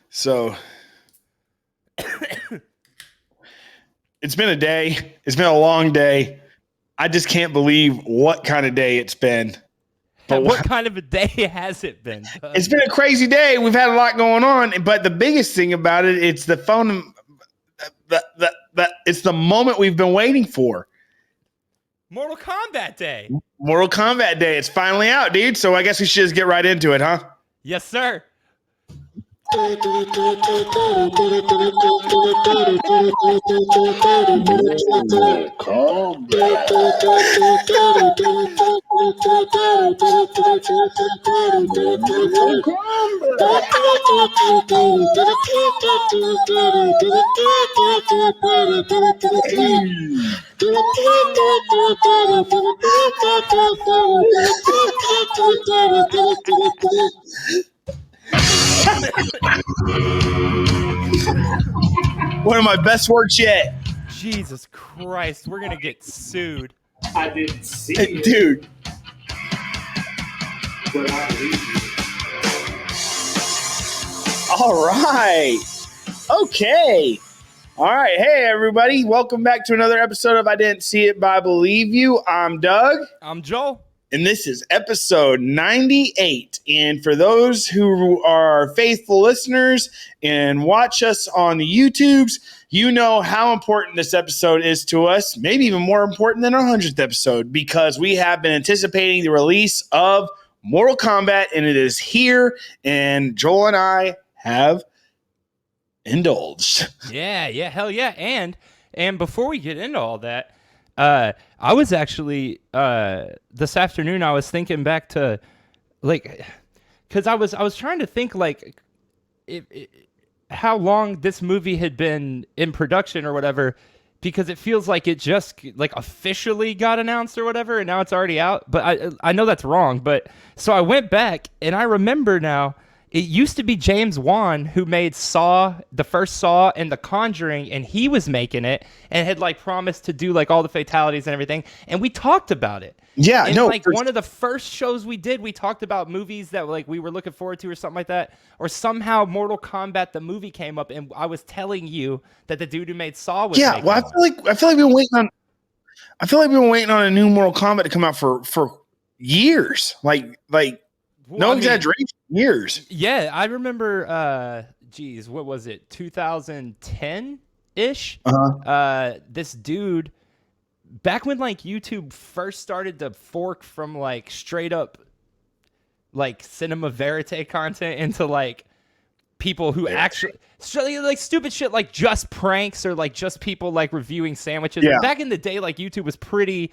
So it's been a day. It's been a long day. I just can't believe what kind of day it's been. But what kind of a day has it been? It's been a crazy day. We've had a lot going on, but the biggest thing about it, it's the phone. It's the moment we've been waiting for. Mortal Kombat Day. Mortal Kombat Day. It's finally out, dude. So I guess we should just get right into it, huh? Yes, sir. One of my best works yet. Jesus Christ, we're gonna get sued. I didn't see it, dude. But I believe you. All right. Okay. All right. Hey, everybody. Welcome back to another episode of I Didn't See It, But I Believe You. I'm Doug. I'm Joel. And this is episode 98. And for those who are faithful listeners and watch us on the YouTubes, you know how important this episode is to us, maybe even more important than our 100th episode, because we have been anticipating the release of Mortal Kombat, and it is here, and Joel and I have indulged. Yeah, hell yeah. And before we get into all that, I was actually this afternoon. I was thinking back to because I was trying to think how long this movie had been in production or whatever, because it feels like it just officially got announced or whatever, and now it's already out. But I know that's wrong. But so I went back and I remember now. It used to be James Wan who made Saw, the first Saw, and The Conjuring, and he was making it and had promised to do all the fatalities and everything, and we talked about it. Yeah, and, no. One of the first shows we did, we talked about movies that we were looking forward to or something like that, or somehow Mortal Kombat the movie came up, and I was telling you that the dude who made Saw was. Yeah, well, I feel like we've been waiting on. I feel like we've been waiting on a new Mortal Kombat to come out for years, no exaggeration. Years. Yeah, I remember, what was it, 2010-ish? This dude, back when, YouTube first started to fork from, straight up, cinema verite content into, people who actually, stupid shit like just pranks or, just people, reviewing sandwiches. Yeah. Back in the day, YouTube was pretty...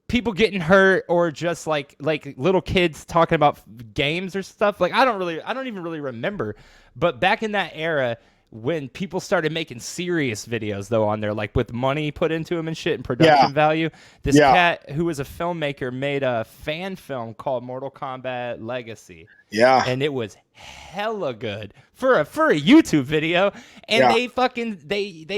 people getting hurt or just like little kids talking about games or stuff. I don't even really remember. But back in that era, when people started making serious videos though on there, with money put into them and shit and production value, this cat who was a filmmaker made a fan film called Mortal Kombat Legacy. Yeah. And it was hella good for a YouTube video. And they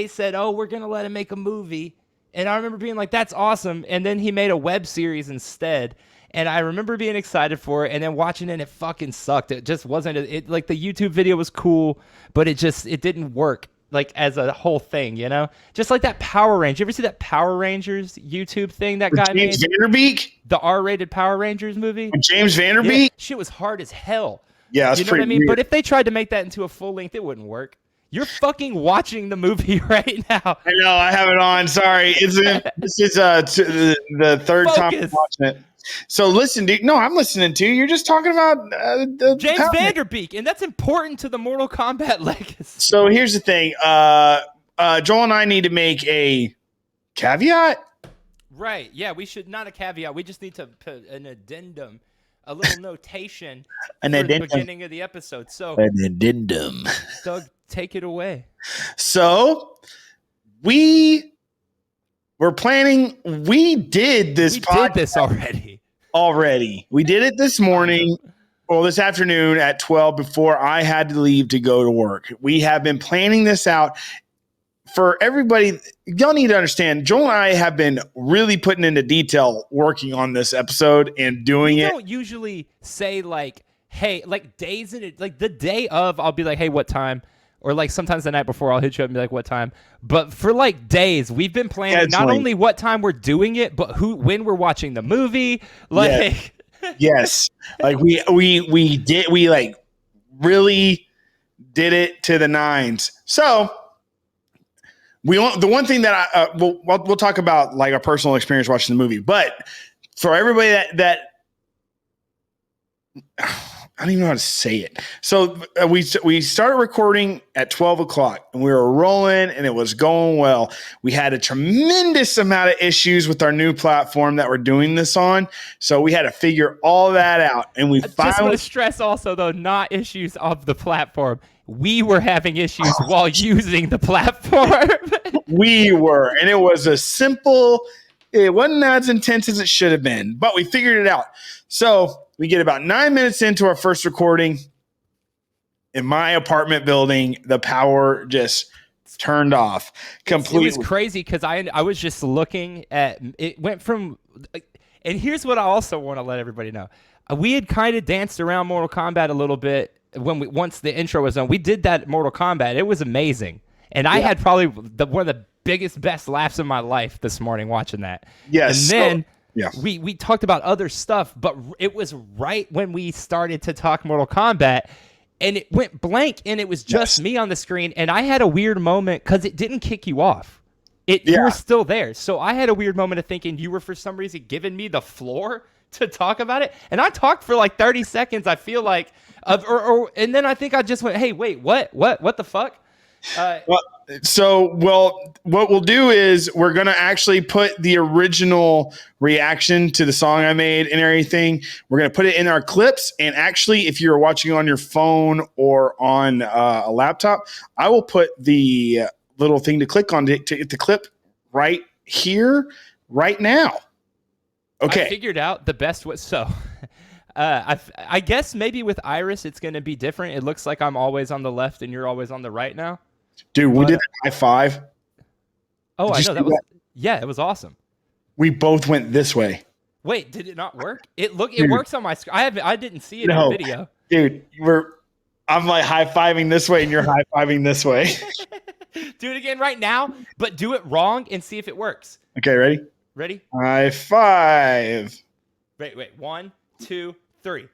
said, oh, we're going to let him make a movie. And I remember being like, that's awesome. And then he made a web series instead. And I remember being excited for it and then watching it and it fucking sucked. It just wasn't, the YouTube video was cool, but it didn't work as a whole thing, you know? Just like that Power Rangers. You ever see that Power Rangers YouTube thing that guy made? James Vanderbeek? The R-rated Power Rangers movie? James Vanderbeek? Yeah, shit was hard as hell. Yeah, that's pretty weird. But if they tried to make that into a full length, it wouldn't work. You're fucking watching the movie right now. I know, I have it on. Sorry. This is the third time I'm watching it. So listen, dude. No, I'm listening to you. You're just talking about James Vanderbeek, and that's important to the Mortal Kombat legacy. So here's the thing. Joel and I need to make a caveat. Right. Yeah, we should, not a caveat. We just need to put an addendum, a little notation for the beginning of the episode. So an addendum. Doug, take it away. So we were planning. We did this. We did this already. We did it this morning. Well, this afternoon at 12 before I had to leave to go to work. We have been planning this out. For everybody, y'all need to understand, Joel and I have been really putting into detail working on this episode and doing it. We don't usually say hey, like days in it, like the day of, I'll be like, hey, what time? Or like sometimes the night before, I'll hit you up and be like, what time? But for like days, we've been planning not only what time we're doing it, but when we're watching the movie. Like, yes, like we like really did it to the nines. So the one thing that we'll talk about like our personal experience watching the movie, but for everybody that I don't even know how to say it. So we started recording at 12 o'clock and we were rolling and it was going well. We had a tremendous amount of issues with our new platform that we're doing this on. So we had to figure all that out. And we finally just want to stress also though, not issues of the platform. We were having issues while using the platform. We were, and it was it wasn't as intense as it should have been, but we figured it out. So we get about 9 minutes into our first recording. In my apartment building, the power just turned off completely. It was crazy because I was just looking at it. Went from, and here's what I also want to let everybody know. We had kind of danced around Mortal Kombat a little bit once the intro was on. We did that Mortal Kombat. It was amazing, and I had probably one of the biggest, best laughs of my life this morning watching that. Yes, and then. Yeah. We talked about other stuff, but it was right when we started to talk Mortal Kombat, and it went blank, and it was just me on the screen, and I had a weird moment because it didn't kick you off. You were still there. So I had a weird moment of thinking you were, for some reason, giving me the floor to talk about it, and I talked for like 30 seconds, I feel like, and then I think I just went, hey, wait, what the fuck? What we'll do is we're going to actually put the original reaction to the song I made and everything. We're going to put it in our clips. And actually, if you're watching on your phone or on a laptop, I will put the little thing to click on to get the clip right here, right now. Okay. I figured out the best way. So I guess maybe with Iris, it's going to be different. It looks like I'm always on the left and you're always on the right now. Dude, we did a high five. Oh, I know. It was awesome. We both went this way. Wait, did it not work? It works on my screen. I didn't see it in the video. Dude, I'm like high-fiving this way and you're high-fiving this way. Do it again right now, but do it wrong and see if it works. Okay, ready? Ready? High five. Wait. 1, 2, 3.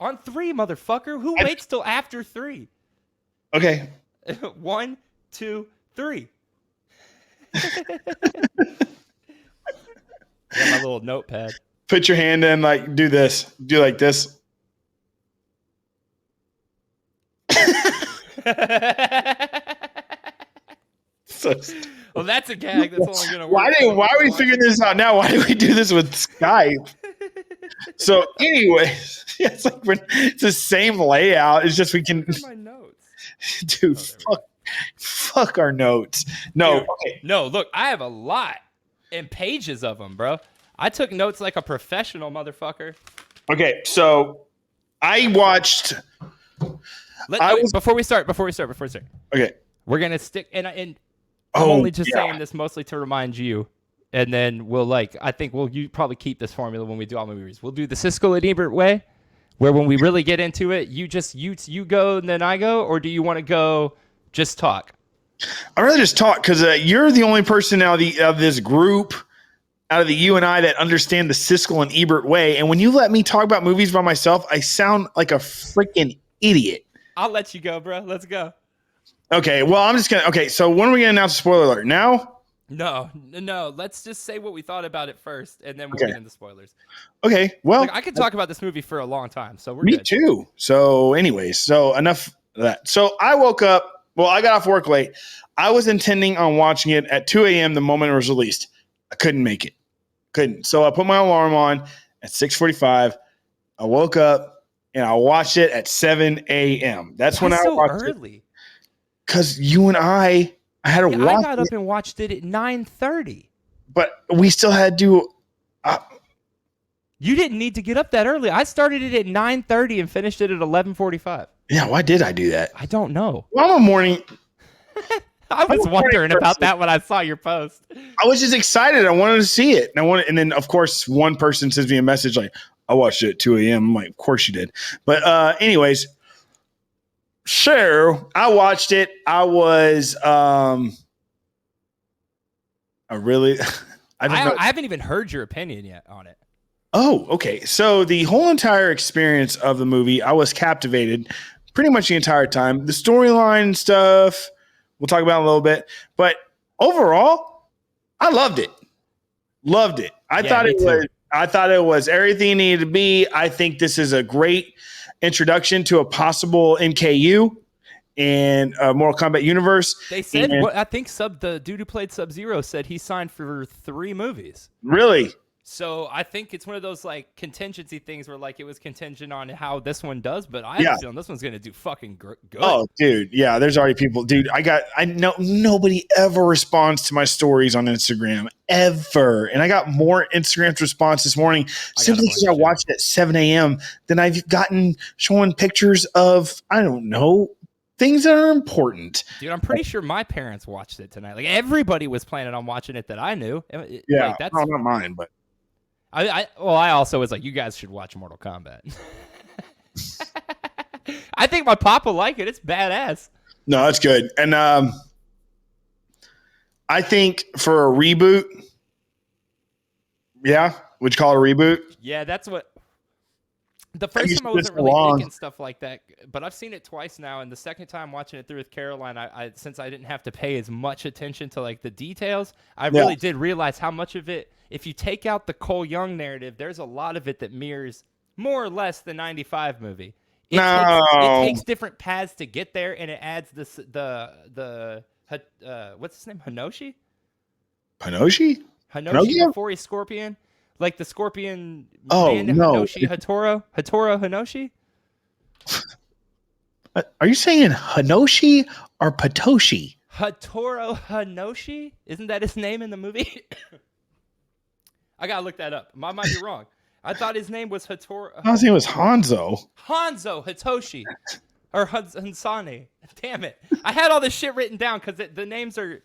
On 3, motherfucker. Who waits till after 3? Okay. 1, 2, 3. Got my little notepad. Put your hand in, like, do this. Do like this. Well, that's a gag. That's only gonna work. Why are we figuring this out now? Why do we do this with Skype? So, anyway, it's like it's the same layout. It's just we can. Where's my notes? Dude, fuck our notes. No, dude, okay. No, look, I have a lot and pages of them, bro. I took notes like a professional motherfucker. Okay, so I watched. Before we start. Okay, we're gonna stick, and I'm only just saying this mostly to remind you, and then I think you probably keep this formula when we do all movies. We'll do the Siskel and Ebert way, where when we really get into it, you go and then I go, or do you want to go just talk? I'd rather just talk because you're the only person out of this group, out of the you and I, that understand the Siskel and Ebert way. And when you let me talk about movies by myself, I sound like a freaking idiot. I'll let you go, bro. Let's go. Okay, well, I'm just gonna. Okay, so when are we gonna announce a spoiler alert? Now? No. Let's just say what we thought about it first, and then we'll get into spoilers. Okay, well, I could talk about this movie for a long time, so we're me good. too. So, anyways, enough of that. So I woke up. Well, I got off work late. I was intending on watching it at 2 a.m. the moment it was released. I couldn't make it. So I put my alarm on at 6:45. I woke up and I watched it at 7 a.m. That's when I watched early. It. Because you and I had to watch it. I got up and watched it at 9:30. But we still had to. You didn't need to get up that early. I started it at 9:30 and finished it at 11:45. Yeah, why did I do that? I don't know. Well, I'm a morning. I was wondering about that when I saw your post. I was just excited. I wanted to see it. And then, of course, one person sends me a message like, I watched it at 2 a.m. I'm like, of course you did. But anyways, so I watched it. I was I really I don't know. I haven't even heard your opinion yet on it. Oh, okay. So the whole entire experience of the movie, I was captivated pretty much the entire time. The storyline stuff, we'll talk about in a little bit. But overall, I loved it. Loved it. I thought it was everything it needed to be. I think this is a great introduction to a possible MKU and Mortal Kombat universe. They said, I think the dude who played Sub-Zero said he signed for 3 movies. Really? So I think it's one of those like contingency things where like it was contingent on how this one does, but I have a feeling this one's gonna do fucking good. Oh, dude, yeah. There's already people, dude. I know nobody ever responds to my stories on Instagram ever, and I got more Instagram response this morning simply because I watched it at 7 a.m. than I've gotten showing pictures of I don't know things that are important. Dude, I'm pretty sure my parents watched it tonight. Like everybody was planning on watching it that I knew. Yeah, like, that's not mine, but. I also was like, you guys should watch Mortal Kombat. I think my pop will like it. It's badass. No, that's good. And I think for a reboot, would you call it a reboot? Yeah, that's what. The first time I wasn't really thinking stuff like that, but I've seen it twice now, and the second time watching it through with Caroline, I since I didn't have to pay as much attention to like the details, I really did realize how much of it, if you take out the Cole Young narrative, there's a lot of it that mirrors more or less the 95 movie. It takes different paths to get there, and it adds the what's his name? Hinoshi before he's Scorpion? Like the Scorpion Hinoshi Hatoro Hinoshi? Are you saying Hinoshi or Patoshi? Hatoro Hinoshi? Isn't that his name in the movie? I gotta look that up. I might be wrong. I thought his name was Hatoro. His name was Hanzo. Hitoshi. Or Hansane. Damn it. I had all this shit written down because the names are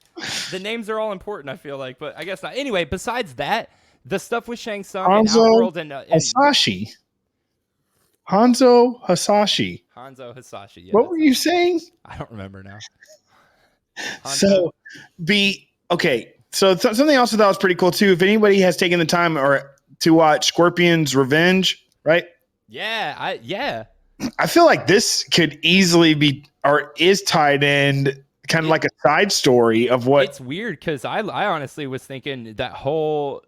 all important, I feel like. But I guess not. Anyway, besides that, the stuff with Shang Tsung and Outworld and Hasashi. Hanzo Hasashi. Yeah, what were you saying? I don't remember now. So something else I thought was pretty cool too. If anybody has taken the time to watch Scorpion's Revenge, right? Yeah, I feel like this could easily be or is tied in kind of like a side story of what. It's weird because I honestly was thinking that whole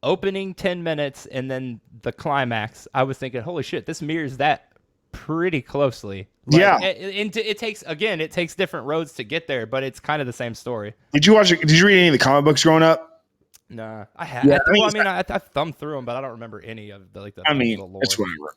opening 10 minutes and then the climax, I was thinking, holy shit, this mirrors that pretty closely. Like, it takes different roads to get there, but it's kind of the same story. Did you read any of the comic books growing up? Nah, I have. Yeah, I thumbed through them, but I don't remember any of the lore. It's whatever.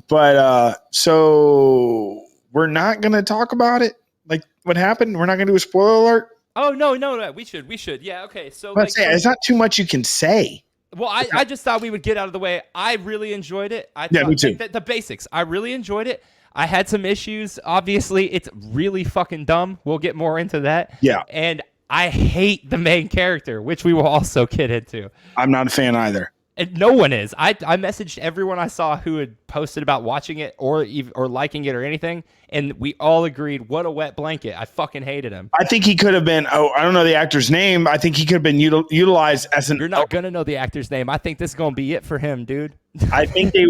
But so we're not going to talk about it. Like what happened? We're not going to do a spoiler alert? Oh, no. We should. Yeah, okay. So it's not too much you can say. Well, I just thought we would get out of the way. I really enjoyed it. Me too. The basics. I really enjoyed it. I had some issues. Obviously, it's really fucking dumb. We'll get more into that. Yeah. And I hate the main character, which we will also get into. I'm not a fan either. And no one is. I messaged everyone I saw who had posted about watching it or liking it or anything, and we all agreed, what a wet blanket. I fucking hated him. I think he could have been, I don't know the actor's name. I think he could have been utilized as an... You're not going to know the actor's name. I think this is going to be it for him, dude. I think they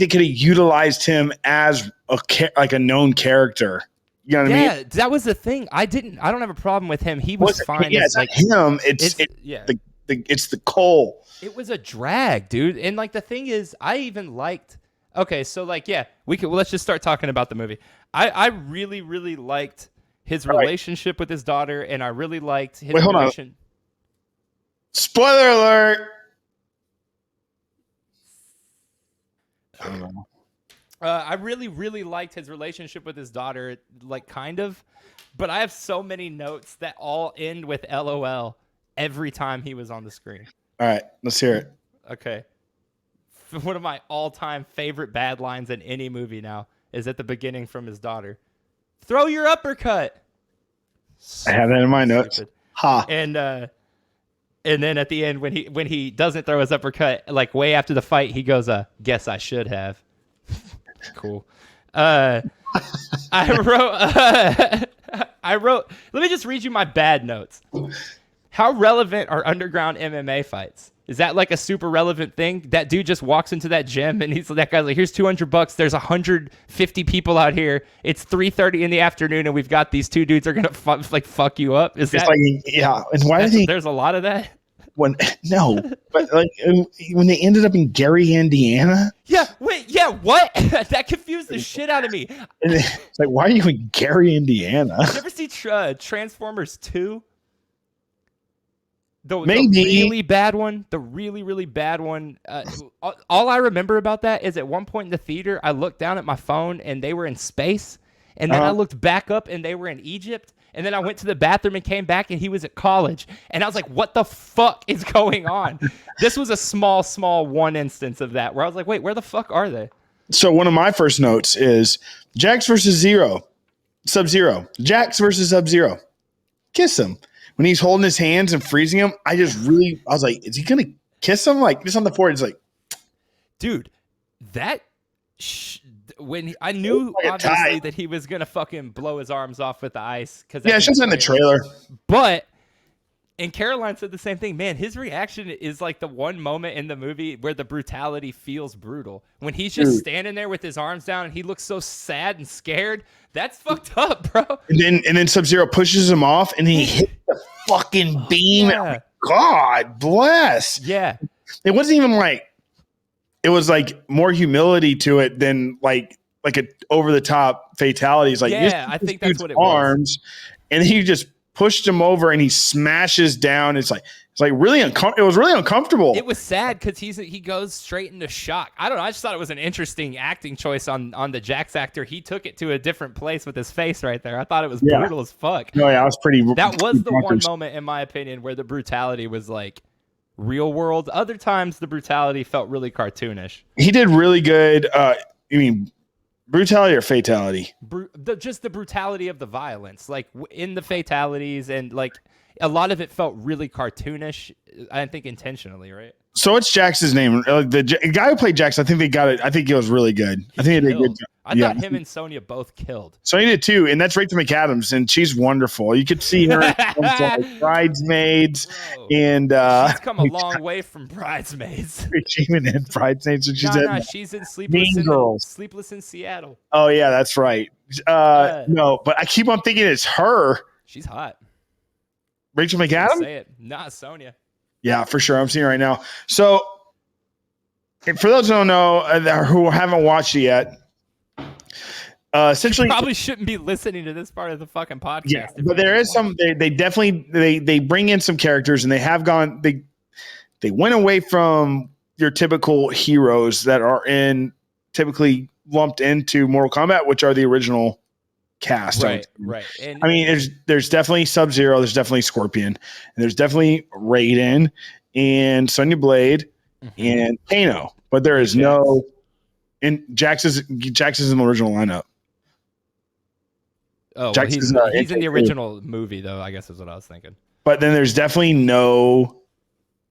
could have utilized him as a known character. You know what I mean? Yeah, that was the thing. I don't have a problem with him. He was fine. Yeah, it's like him. It's the Cole. It was a drag, dude. And like the thing is, I even liked. Okay, so like let's just start talking about the movie. I really really liked his relationship with his daughter, and I really liked his relation. Spoiler alert. I really really liked his relationship with his daughter, like kind of, but I have so many notes that all end with LOL every time he was on the screen. All right, let's hear it. Okay. One of my all-time favorite bad lines in any movie now is at the beginning from his daughter. Throw your uppercut. I have that in my notes. Ha. And And then at the end, when he doesn't throw his uppercut, like way after the fight, he goes, "Guess I should have." Cool. I wrote. Let me just read you my bad notes. How relevant are underground MMA fights? Is that like a super relevant thing? That dude just walks into that gym and that guy's like, "Here's $200. There's 150 people out here. It's 3:30 in the afternoon, and we've got these two dudes are gonna fuck you up." Is that? Like, yeah, and why do they? There's a lot of that. But like when they ended up in Gary, Indiana. Yeah. Wait. Yeah. What? That confused the shit out of me. And it's like, why are you in Gary, Indiana? You ever see Transformers 2? The really bad one. The really, really bad one. All I remember about that is at one point in the theater, I looked down at my phone and they were in space. And then I looked back up and they were in Egypt. And then I went to the bathroom and came back and he was at college. And I was like, what the fuck is going on? This was a small one instance of that where I was like, wait, where the fuck are they? So one of my first notes is Jax versus Sub-Zero. Jax versus Sub-Zero. Kiss him. When he's holding his hands and freezing him, I was like, is he going to kiss him? Like, just on the forehead. It's like, dude, that when I knew like obviously that he was going to fucking blow his arms off with the ice. Yeah, it's just in the trailer. But, and Caroline said the same thing. Man, his reaction is like the one moment in the movie where the brutality feels brutal. When he's just standing there with his arms down and he looks so sad and scared. That's fucked up, bro. And then Sub-Zero pushes him off and he hits the fucking beam. Yeah. God bless. Yeah. It wasn't even like, it was like more humility to it than like a over the top fatalities. Like, yeah, I think that's what it was. And he just pushed him over and he smashes down. It's like really uncomfortable. It was really uncomfortable. It was sad because he goes straight into shock. I don't know. I just thought it was an interesting acting choice on the Jax actor. He took it to a different place with his face right there. I thought it was brutal as fuck. No, yeah, I was pretty. That was the one moment, in my opinion, where the brutality was like real world. Other times, the brutality felt really cartoonish. He did really good. You mean brutality or fatality? Just the brutality of the violence, like in the fatalities, and like a lot of it felt really cartoonish. I think intentionally, right? So what's Jax's name? The guy who played Jax, I think they got it. I think he was really good. I think he did a good job. I thought him and Sonya both killed. Sonya did too, and that's Rachel McAdams, and she's wonderful. You could see her in Bridesmaids, and she's come a long way from Bridesmaids. She even in Bridesmaids, and she's in Sleepless in Seattle. Oh yeah, that's right. No, but I keep on thinking it's her. She's hot. Rachel McAdams? Say it, not Sonya. Yeah, for sure. I'm seeing it right now. So, for those who don't know, who haven't watched it yet, essentially, you probably shouldn't be listening to this part of the fucking podcast. Yeah, but there is some. They definitely they bring in some characters, and they have gone. They went away from your typical heroes that are typically lumped into Mortal Kombat, which are the original cast. Right. And I mean, there's definitely Sub-Zero, there's definitely Scorpion, and there's definitely Raiden and Sonya Blade and Kano, but there is no. And Jax is in the original lineup. Oh, well, he's in the original movie, though. I guess is what I was thinking. But then there's definitely no,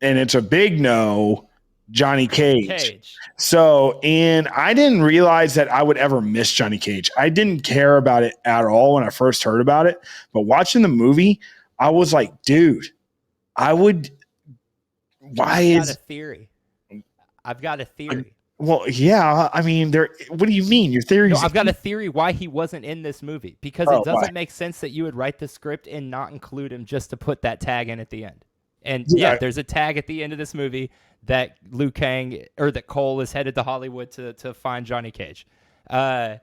and it's a big no, Johnny Cage. So, and I didn't realize that I would ever miss Johnny Cage. I didn't care about it at all when I first heard about it. But watching the movie, I was like, dude, I've got a theory. Well, yeah. I mean, what do you mean? Your theory? No, I've got a theory why he wasn't in this movie. Because it doesn't make sense that you would write the script and not include him just to put that tag in at the end. And there's a tag at the end of this movie that Liu Kang or that Cole is headed to Hollywood to find Johnny Cage. I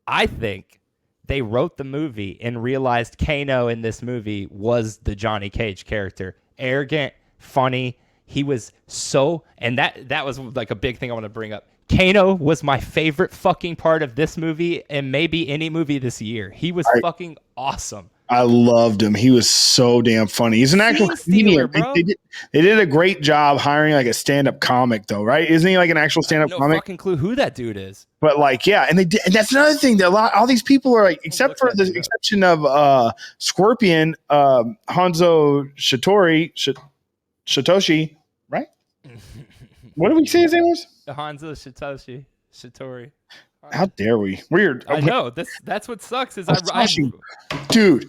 think they wrote the movie and realized Kano in this movie was the Johnny Cage character. Arrogant, funny. He was and that was like a big thing I want to bring up. Kano was my favorite fucking part of this movie and maybe any movie this year. He was fucking awesome. I loved him. He was so damn funny. He's an actual Scene comedian. stealer, bro. They did a great job hiring like a stand-up comic, though, right? Isn't he like an actual stand-up No comic? fucking clue who that dude is. But like, yeah, and they did, and that's another thing that all these people are like, except for the exception of Scorpion, Hanzo Shitoshi, right? What did we say his name was? Hanzo Shitori. How dare we? I know that's what sucks is dude.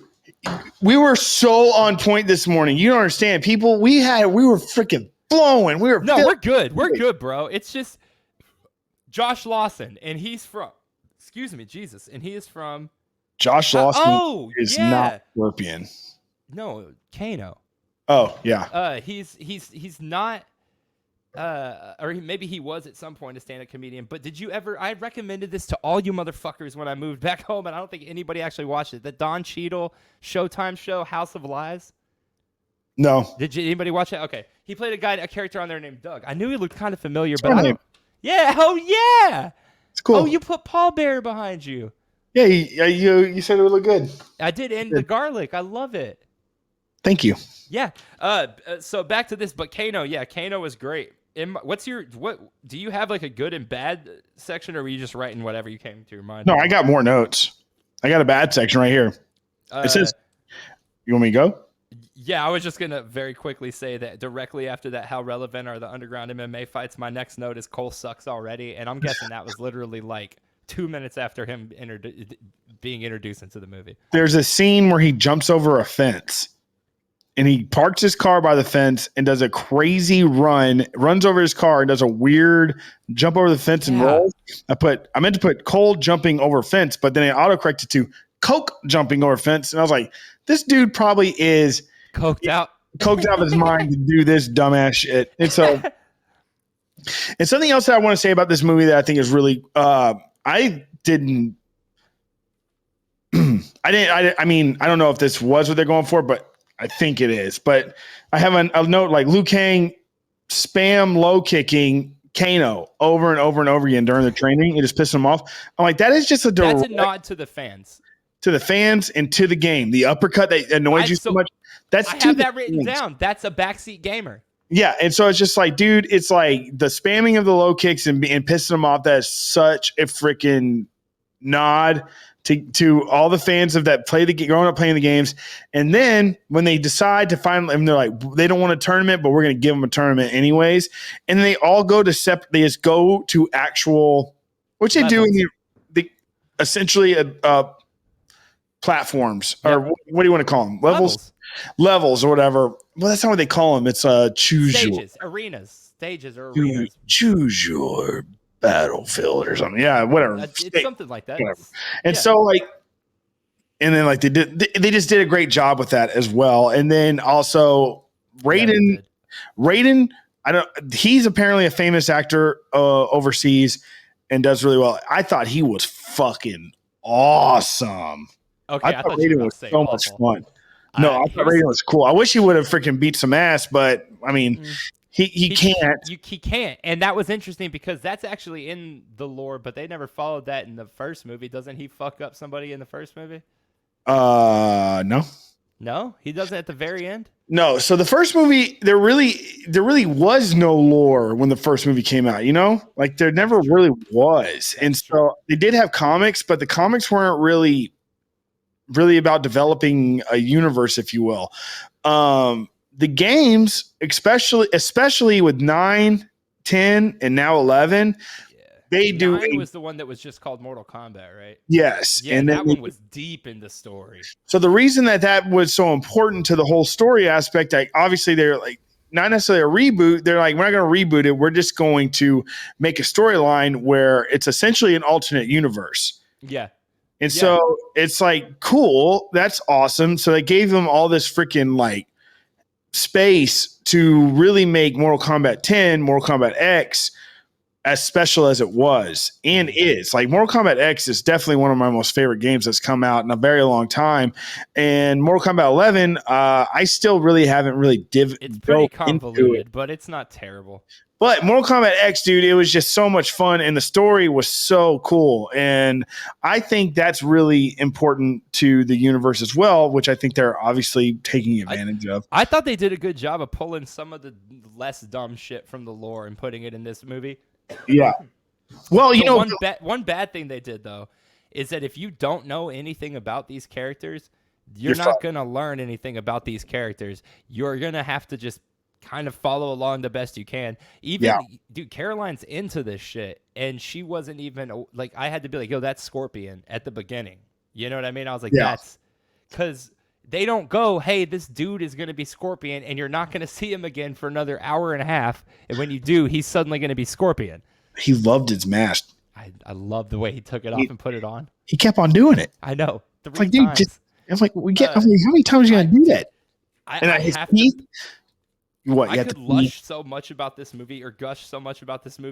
We were so on point this morning. You don't understand, people. We were freaking flowing. We're good. We're good, bro. It's just Josh Lawson, and he's from. Excuse me, Jesus, and he is from. Josh Lawson is not Scorpion. No, Kano. Oh yeah. He's not. Or maybe he was at some point a stand-up comedian. But did you ever? I recommended this to all you motherfuckers when I moved back home, and I don't think anybody actually watched it. The Don Cheadle Showtime show, House of Lies. No. Did anybody watch it? Okay, he played a character on there named Doug. I knew he looked kind of familiar, but I don't. Yeah. Oh yeah. It's cool. Oh, you put Paul Bear behind you. Yeah, you said it would look good. I did, and the garlic. I love it. Thank you. Yeah. So back to this, but Kano. Yeah, Kano was great. What do you have like a good and bad section, or were you just writing whatever you came to your mind? No, I got more notes. I got a bad section right here. It says, you want me to go? Yeah, I was just going to very quickly say that directly after that, how relevant are the underground MMA fights? My next note is Cole sucks already. And I'm guessing that was literally like 2 minutes after him being introduced into the movie. There's a scene where he jumps over a fence. And he parks his car by the fence and does a crazy runs over his car and does a weird jump over the fence and rolls. I meant to put Cole jumping over fence, but then it autocorrected to Coke jumping over fence. And I was like, this dude probably is coked out that's a nod to the fans, and to the game. The uppercut that annoys you so much. I have that written down. That's a backseat gamer. Yeah, and so it's just like, dude, it's like the spamming of the low kicks and pissing them off. That is such a freaking nod to all the fans of that growing up playing the games. And then when they decide to finally, and they're like, they don't want a tournament, but we're going to give them a tournament anyways. And they all go to they just go to actual, which they do in the essentially platforms, or what do you want to call them? Levels or whatever. Well, that's not what they call them. It's stages or arenas. Choose your battlefield or something. Yeah, whatever. It's something like that. And so like, and then like they just did a great job with that as well. And then also Raiden, he's apparently a famous actor overseas and does really well. I thought he was fucking awesome. Okay, I thought Raiden was so much fun. No, I thought Raiden was cool. I wish he would have freaking beat some ass, but I mean, he can't. He can't. And that was interesting because that's actually in the lore, but they never followed that in the first movie. Doesn't he fuck up somebody in the first movie? No. No? He doesn't at the very end? No. So the first movie, there really was no lore when the first movie came out, you know? Like there never really was. And so they did have comics, but the comics weren't really about developing a universe, if you will. The games, especially with 9, 10, and now 11, they do. 9 was the one that was just called Mortal Kombat, right? Yes. Yeah, and that one was deep in the story. So the reason that was so important to the whole story aspect, like obviously they're like, not necessarily a reboot. They're like, we're not going to reboot it. We're just going to make a storyline where it's essentially an alternate universe. Yeah. And so it's like, cool. That's awesome. So they gave them all this freaking like space to really make Mortal Kombat 10, Mortal Kombat X as special as it was and is. Like Mortal Kombat X is definitely one of my most favorite games that's come out in a very long time. And Mortal Kombat 11, I still really haven't really It's pretty convoluted, into it. but it's not terrible. But Mortal Kombat X, dude, it was just so much fun, and the story was so cool. And I think that's really important to the universe as well, which I think they're obviously taking advantage of. I thought they did a good job of pulling some of the less dumb shit from the lore and putting it in this movie. Yeah. Well, you know, one bad thing they did, though, is that if you don't know anything about these characters, you're not going to learn anything about these characters. You're going to have to just kind of follow along the best you can. Dude, Caroline's into this shit, and she wasn't even, like, I had to be like, yo, that's Scorpion at the beginning. You know what I mean? I was like, that's, because they don't go, hey, this dude is going to be Scorpion, and you're not going to see him again for another hour and a half. And when you do, he's suddenly going to be Scorpion. He loved his mask. I love the way he took it off and put it on. He kept on doing it. I know. It's like, dude, I'm like, I'm like, how many times are you going to do that? I could gush so much about this movie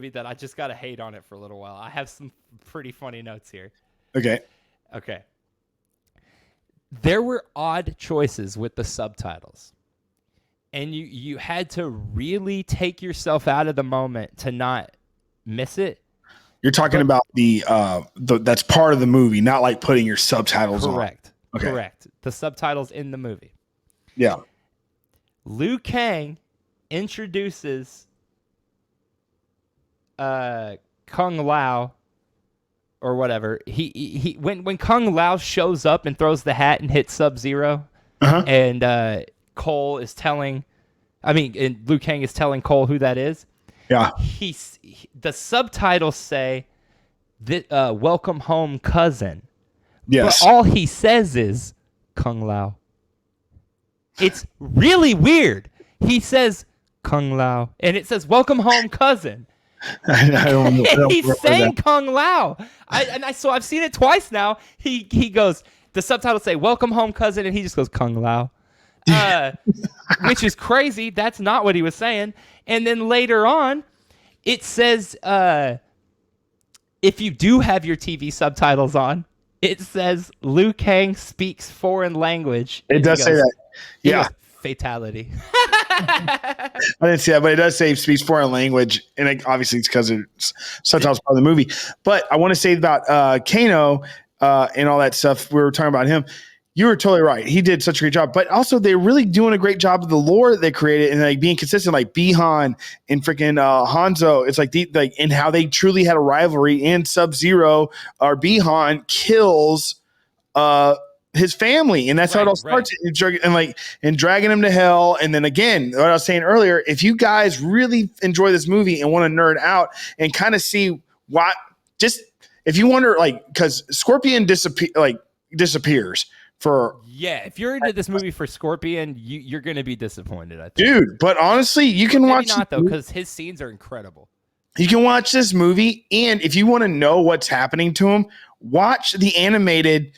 that I just got to hate on it for a little while. I have some pretty funny notes here. Okay. There were odd choices with the subtitles, and you had to really take yourself out of the moment to not miss it. You're talking about the that's part of the movie, not like putting your subtitles on. Correct. The subtitles in the movie. Yeah. Liu Kang introduces Kung Lao or whatever. He when Kung Lao shows up and throws the hat and hits Sub-Zero, and Cole is telling, and Liu Kang is telling Cole who that is. Yeah. The subtitles say that welcome home, cousin. Yes. But all he says is Kung Lao. It's really weird. He says Kung Lao, and it says welcome home, cousin. I don't He's saying that. Kung Lao. So I've seen it twice now. He goes, the subtitles say welcome home, cousin, and he just goes Kung Lao. Which is crazy. That's not what he was saying. And then later on, it says if you do have your TV subtitles on, it says Liu Kang speaks foreign language. It does say that. Yeah. Goes, fatality. I didn't see that, but it does say speaks foreign language, and obviously it's because it's subtitles part of the movie. But I want to say about Kano and all that stuff. We were talking about him. You were totally right. He did such a great job. But also, they're really doing a great job of the lore that they created and like being consistent, like Bihan and freaking Hanzo. It's like and how they truly had a rivalry. And Sub-Zero or Bihan kills his family, and that's how it all starts. And dragging him to hell. And then again, what I was saying earlier, if you guys really enjoy this movie and want to nerd out and kind of see what, just if you wonder, like, because Scorpion disappears. If you're into this movie for Scorpion, you're going to be disappointed, I think. Dude, but honestly, you can watch. Maybe not, though, because his scenes are incredible. You can watch this movie, and if you want to know what's happening to him, watch the animated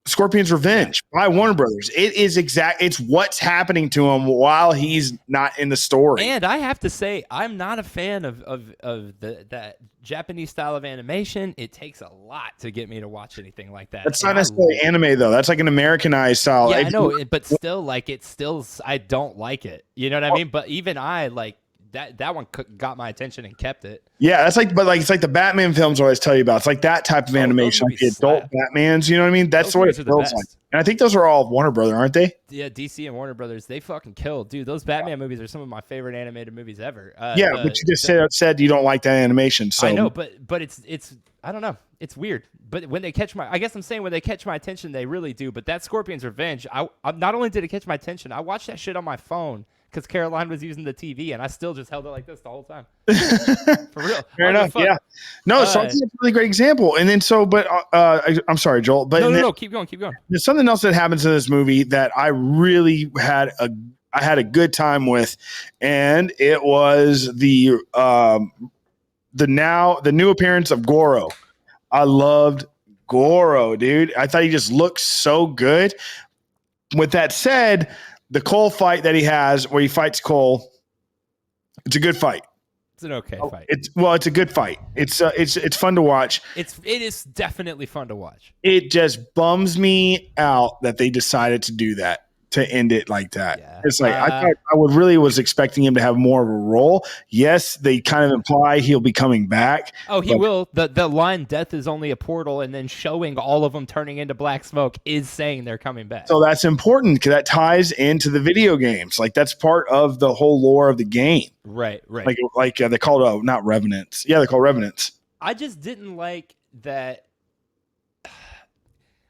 Scorpion's Revenge by Warner Brothers. It's what's happening to him while he's not in the story. And I have to say, I'm not a fan of that Japanese style of animation. It takes a lot to get me to watch anything like that. That's not necessarily anime, though. That's like an Americanized style. Yeah, I know, but still, I don't like it. You know what I mean? But even I, like, that one got my attention and kept it. Yeah, it's like the Batman films I always tell you about. It's like that type of animation, like the adult Batmans. You know what I mean? That's what it feels like. And I think those are all Warner Brothers, aren't they? Yeah, DC and Warner Brothers, they fucking killed, dude. Those Batman movies are some of my favorite animated movies ever. But you just said you don't like that animation. So I know, but it's I don't know, it's weird. But when they catch when they catch my attention, they really do. But that Scorpion's Revenge, I not only did it catch my attention, I watched that shit on my phone. Because Caroline was using the TV, and I still just held it like this the whole time. For real. Fair enough, yeah. No, so it's a really great example. And then I'm sorry, Joel. But no, keep going. There's something else that happens in this movie that I really had a good time with, and it was the new appearance of Goro. I loved Goro, dude. I thought he just looked so good. With that said, the Cole fight that he has where he fights Cole, it's a good fight. It's an okay fight. It's a good fight. It's fun to watch. It is definitely fun to watch. It just bums me out that they decided to do that, to end it like that. Yeah. It's like I was expecting him to have more of a role. Yes, they kind of imply he'll be coming back. Oh, he will. The line "death is only a portal" and then showing all of them turning into black smoke is saying they're coming back. So that's important because that ties into the video games. Like that's part of the whole lore of the game. Right. Like they called not revenants. Yeah, they're called revenants. I just didn't like that.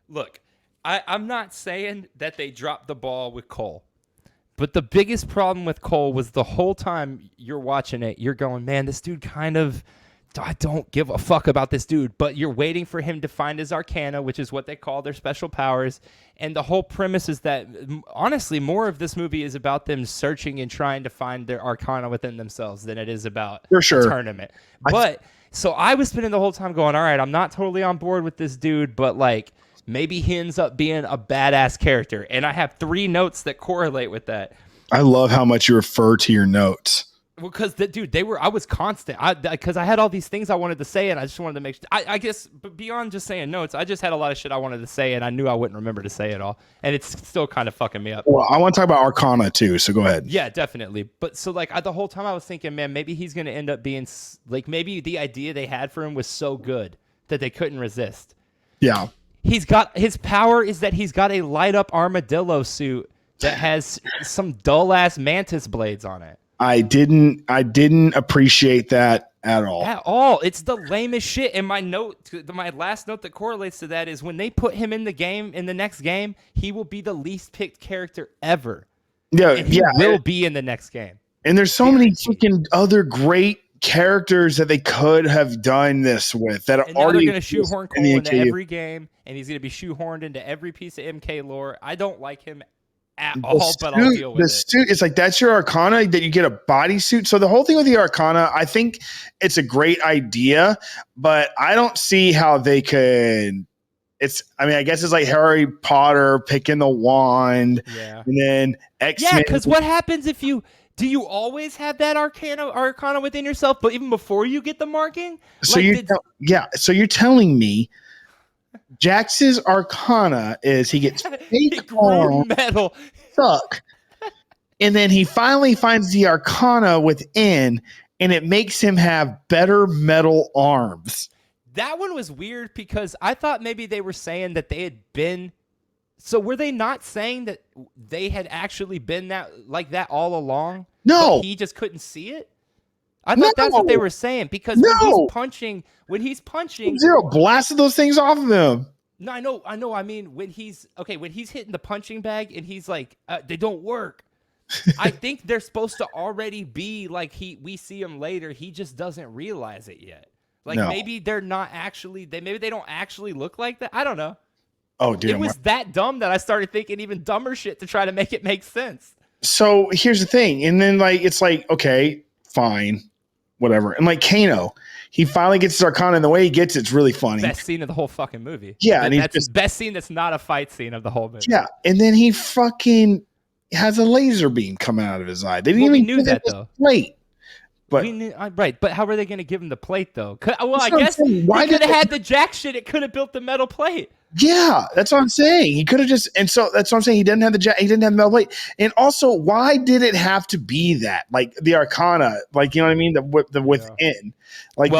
Look, I'm not saying that they dropped the ball with Cole. But the biggest problem with Cole was the whole time you're watching it, you're going, man, this dude I don't give a fuck about this dude. But you're waiting for him to find his arcana, which is what they call their special powers. And the whole premise is that, honestly, more of this movie is about them searching and trying to find their arcana within themselves than it is about the tournament. So I was spending the whole time going, all right, I'm not totally on board with this dude, but like, maybe he ends up being a badass character. And I have 3 notes that correlate with that. I love how much you refer to your notes. Well, because, I was constant. Because I had all these things I wanted to say, and I just wanted to make sure. I guess, but beyond just saying notes, I just had a lot of shit I wanted to say, and I knew I wouldn't remember to say it all. And it's still kind of fucking me up. Well, I want to talk about arcana, too, so go ahead. Yeah, definitely. But so, like, the whole time I was thinking, man, maybe he's going to end up being, like, maybe the idea they had for him was so good that they couldn't resist. Yeah. His power is that he's got a light up armadillo suit that has some dull ass mantis blades on it. I didn't appreciate that at all. At all. It's the lamest shit. And my last note that correlates to that is when they put him in the next game, he will be the least picked character ever. Yeah, and he will be in the next game. And there's so many freaking other great characters that they could have done this with that and already they're going to shoehorn Cole into every game, and he's going to be shoehorned into every piece of MK lore. I don't like him at all, but I'll deal with it. The suit, it's like that's your arcana, that you get a bodysuit. So the whole thing with the arcana, I think it's a great idea, but I don't see how they could. I guess it's like Harry Potter picking the wand, and then X-Men. Yeah, because what happens if you. Do you always have that arcana within yourself, but even before you get the marking? So so you're telling me Jax's arcana is he gets fake metal suck, and then he finally finds the arcana within, and it makes him have better metal arms. That one was weird because I thought maybe they were saying that they had been. So were they not saying that they had actually been that all along? No. But he just couldn't see it? I thought that's what they were saying because when he's punching Zero blasted those things off of him. No, I know. I mean, when he's hitting the punching bag and he's like, they don't work. I think they're supposed to already be like we see him later. He just doesn't realize it yet. Like maybe they're not actually maybe they don't actually look like that. I don't know. Oh, dude. It was that dumb that I started thinking even dumber shit to try to make it make sense. So here's the thing. And then it's like, okay, fine, whatever. And like Kano, he finally gets his arcana, and the way he gets it's really funny. Best scene of the whole fucking movie. Yeah. And that's the best scene that's not a fight scene of the whole movie. Yeah. And then he fucking has a laser beam coming out of his eye. They didn't even knew that though. Plate. But right, but how were they going to give him the plate though? Well, I guess he could have had the jack shit. It could have built the metal plate. Yeah, that's what I'm saying. He could have just, and so that's what I'm saying. He didn't have he didn't have the metal plate. And also, why did it have to be that? Like the arcana, like, you know what I mean? The within. Like,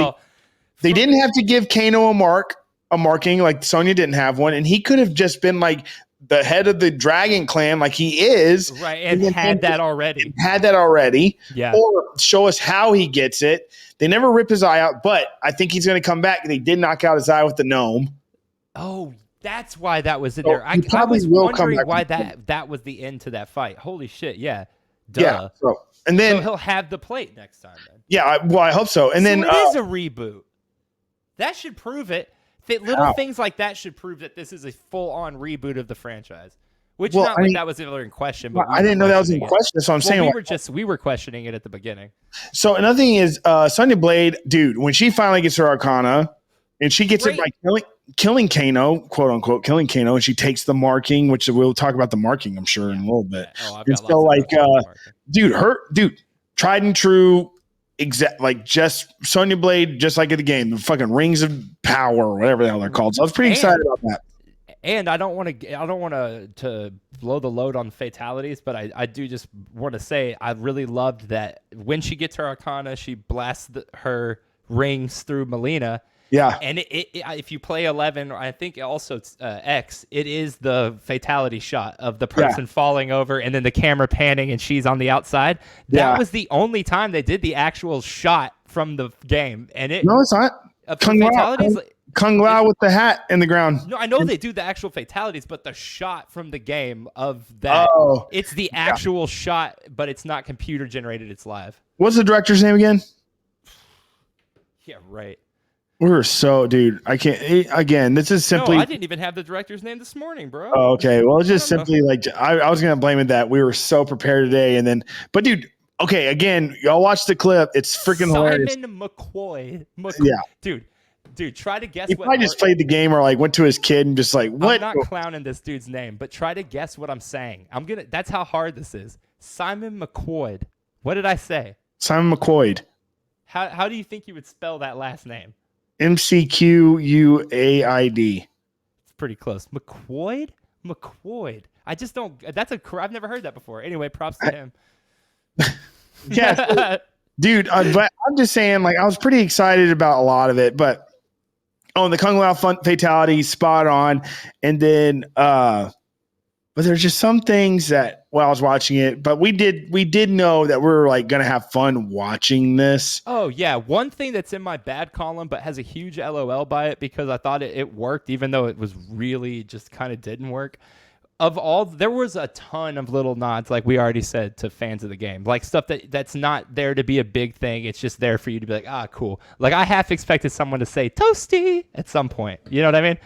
they didn't have to give Kano a marking, like Sonya didn't have one, and he could have just been like the head of the Dragon Clan, like he is. Right, and had that already. Yeah. Or show us how he gets it. They never rip his eye out, but I think he's going to come back. They did knock out his eye with the gnome. Oh, that's why that was in there. I was wondering why that was the end to that fight. Holy shit, yeah. Duh. Yeah. So he'll have the plate next time then. Yeah, I hope so. And then it is a reboot. That should prove it. Little things like that should prove that this is a full-on reboot of the franchise. Which that was ever in question. But I didn't know that was in question. That's what I'm saying. We were questioning it at the beginning. So another thing is Sonya Blade, dude, when she finally gets her arcana, and she gets it by killing Kano, quote unquote, killing Kano, and she takes the marking, which we'll talk about the marking, I'm sure, in a little bit. Oh, and so, like, dude, tried and true like just Sonya Blade, just like in the game, the fucking Rings of Power, or whatever the hell they're called. So I was pretty excited about that. And I don't want to blow the load on fatalities, but I do just want to say I really loved that when she gets her arcana, she blasts her rings through Molina. Yeah. And if you play 11, or I think also X, it is the fatality shot of the person falling over and then the camera panning and she's on the outside. That was the only time they did the actual shot from the game. And no, it's not. Kung Lao with the hat in the ground. No, I know they do the actual fatalities, but the shot from the game of that, it's the actual shot, but it's not computer generated. It's live. What's the director's name again? Yeah, right. We're so, dude, I can't, again, this is simply. No, I didn't even have the director's name this morning, bro. Oh, okay. Well, it's just simply like, I was going to blame it that we were so prepared today. And then, but dude, okay, again, y'all watch the clip. It's freaking hilarious. Simon McCoy. Yeah. Dude, try to guess he what. He probably just played the game or like went to his kid and just like, what? I'm not clowning this dude's name, but try to guess what I'm saying. That's how hard this is. Simon McCoy. What did I say? Simon McCoy. How do you think you would spell that last name? McQuaid. It's pretty close. McCoy. I just don't. I've never heard that before. Anyway, props to him. Yeah, dude. But I'm just saying, like, I was pretty excited about a lot of it, but the Kung Lao fatality, spot on, and then, but there's just some things that while I was watching it, but we did know that we were like gonna have fun watching this. Oh yeah, one thing that's in my bad column, but has a huge LOL by it because I thought it worked, even though it was really just kind of didn't work. There was a ton of little nods, like we already said, to fans of the game, like stuff that's not there to be a big thing. It's just there for you to be like, cool. Like I half expected someone to say toasty at some point. You know what I mean?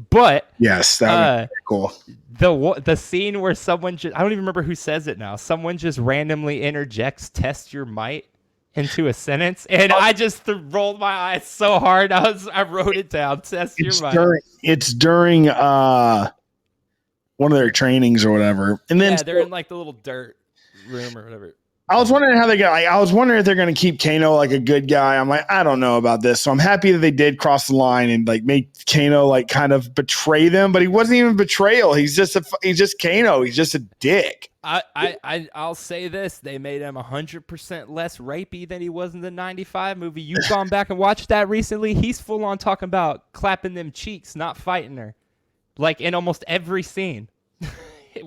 But yes, that would be cool. The scene where someone I don't even remember who says it now. Someone just randomly interjects "test your might" into a sentence, and I just rolled my eyes so hard. I wrote it down. Test your might. It's during one of their trainings or whatever, and then they're in like the little dirt room or whatever. I was wondering how they got. I was wondering if they're going to keep Kano like a good guy. I'm like, I don't know about this. So I'm happy that they did cross the line and like make Kano like kind of betray them. But he wasn't even betrayal. He's just Kano. He's just a dick. I'll say this: they made him 100% less rapey than he was in the '95 movie. You've gone back and watched that recently. He's full on talking about clapping them cheeks, not fighting her, like in almost every scene.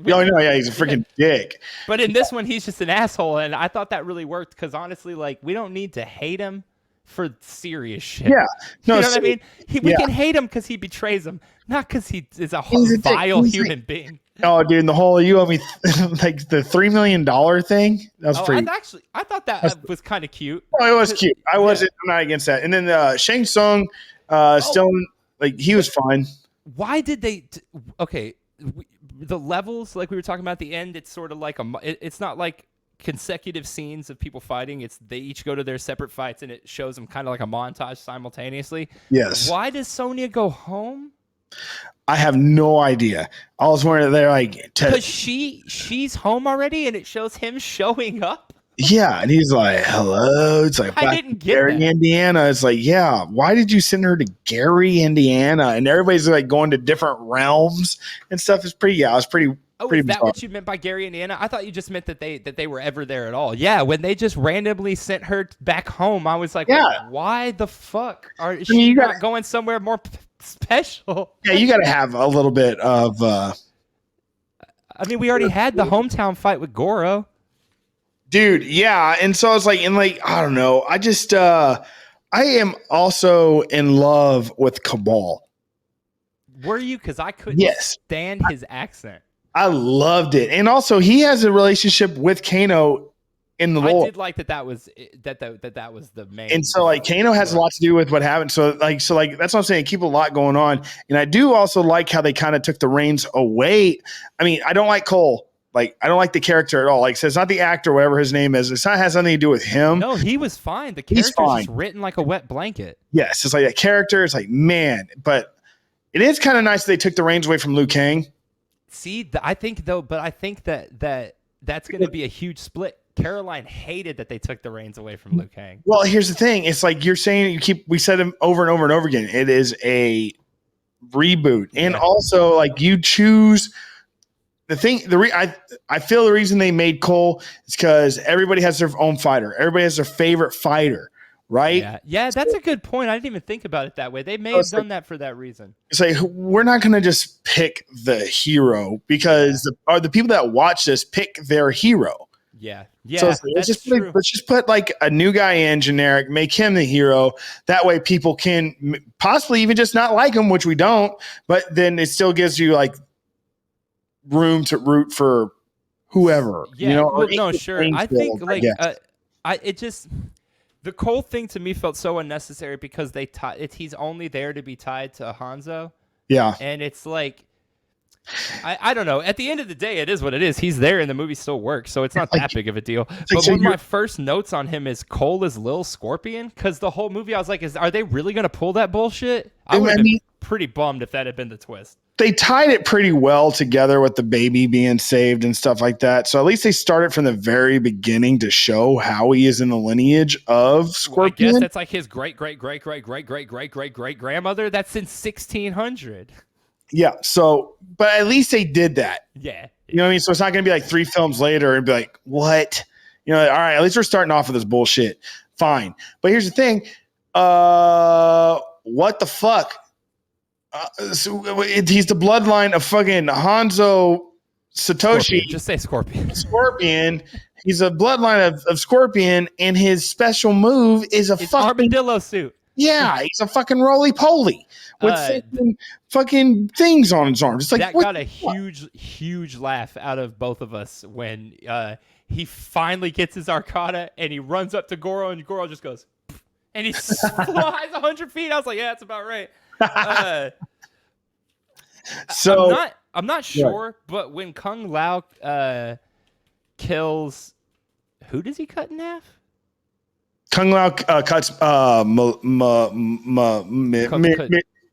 No, he's a freaking dick. But in this one, he's just an asshole, and I thought that really worked because honestly, like, we don't need to hate him for serious shit. Yeah, no, you know what I mean? We can hate him because he betrays him, not because he is a vile human being. Oh, dude, and the whole you owe me like the $3 million thing. That was pretty. I thought that was kind of cute. Oh, it was cute. I'm not against that. And then Shang Tsung, still like he was fine. Why did they? Okay. The levels, like we were talking about at the end, it's sort of like it's not like consecutive scenes of people fighting. They each go to their separate fights, and it shows them kind of like a montage simultaneously. Yes. Why does Sonya go home? I have no idea. I was wondering they're like because she's home already, and it shows him showing up. Yeah, and he's like, "Hello." It's like I didn't get Gary, that. Indiana. It's like, yeah. Why did you send her to Gary, Indiana? And everybody's like going to different realms and stuff. It's pretty. Yeah, it's pretty. Oh, pretty is that bizarre. what you meant by Gary, Indiana? I thought you just meant that they were ever there at all. Yeah, when they just randomly sent her back home, I was like, why the fuck is she not going somewhere more special? Yeah, you got to have a little bit of. I mean, we already had the hometown fight with Goro. Dude, yeah, and so I was like, I don't know. I just, I am also in love with Cabal. Were you? Because I couldn't stand his accent. I loved it, and also he has a relationship with Kano in the lore. I did like that was the main. And so like Kano has a lot to do with what happened. So that's what I'm saying. Keep a lot going on, and I do also like how they kind of took the reins away. I mean, I don't like Cole. Like, I don't like the character at all. Like, so it's not the actor, whatever his name is. It has nothing to do with him. No, he was fine. The character's just written like a wet blanket. Yes, it's like that character. It's like, man. But it is kind of nice that they took the reins away from Liu Kang. See, I think that that's going to be a huge split Caroline hated that they took the reins away from Liu Kang. Well, here's the thing. It's like you're saying, we said it over and over and over again. It is a reboot. And also, like, you choose the thing. I feel the reason they made Cole is because everybody has their own fighter. Everybody has their favorite fighter, right? Yeah, that's a good point. I didn't even think about it that way. They may have done that for that reason. It's like, we're not going to just pick the hero because the people that watch this pick their hero. Yeah, so let's just put like a new guy in generic, make him the hero. That way people can possibly even just not like him, which we don't, but then it still gives you like room to root for whoever. Yeah, you know? no, sure. I think like the Cole thing to me felt so unnecessary because he's only there to be tied to Hanzo. Yeah. And it's like, I don't know. At the end of the day, it is what it is. He's there and the movie still works, so it's not that big of a deal. But one of my first notes on him is Cole is Lil Scorpion, because the whole movie I was like, are they really going to pull that bullshit? I would have been pretty bummed if that had been the twist. They tied it pretty well together with the baby being saved and stuff like that. So at least they started from the very beginning to show how he is in the lineage of Scorpion. I guess that's like his great grandmother. That's in 1600. Yeah. So, but at least they did that. Yeah. You know what I mean? So it's not going to be like 3 films later and be like, what? You know, all right, at least we're starting off with this bullshit. Fine. But here's the thing. What the fuck? He's the bloodline of fucking Hanzo Satoshi. Scorpion. Just say Scorpion. Scorpion. He's a bloodline of Scorpion, and his special move is a fucking armadillo suit. Yeah, he's a fucking roly-poly with fucking things on his arms. It's like, that got a huge laugh out of both of us when he finally gets his arcana and he runs up to Goro, and Goro just goes, and he flies 100 feet. I was like, yeah, that's about right. So I'm not sure, but when Kung Lao kills, who does he cut in half? Kung Lao cuts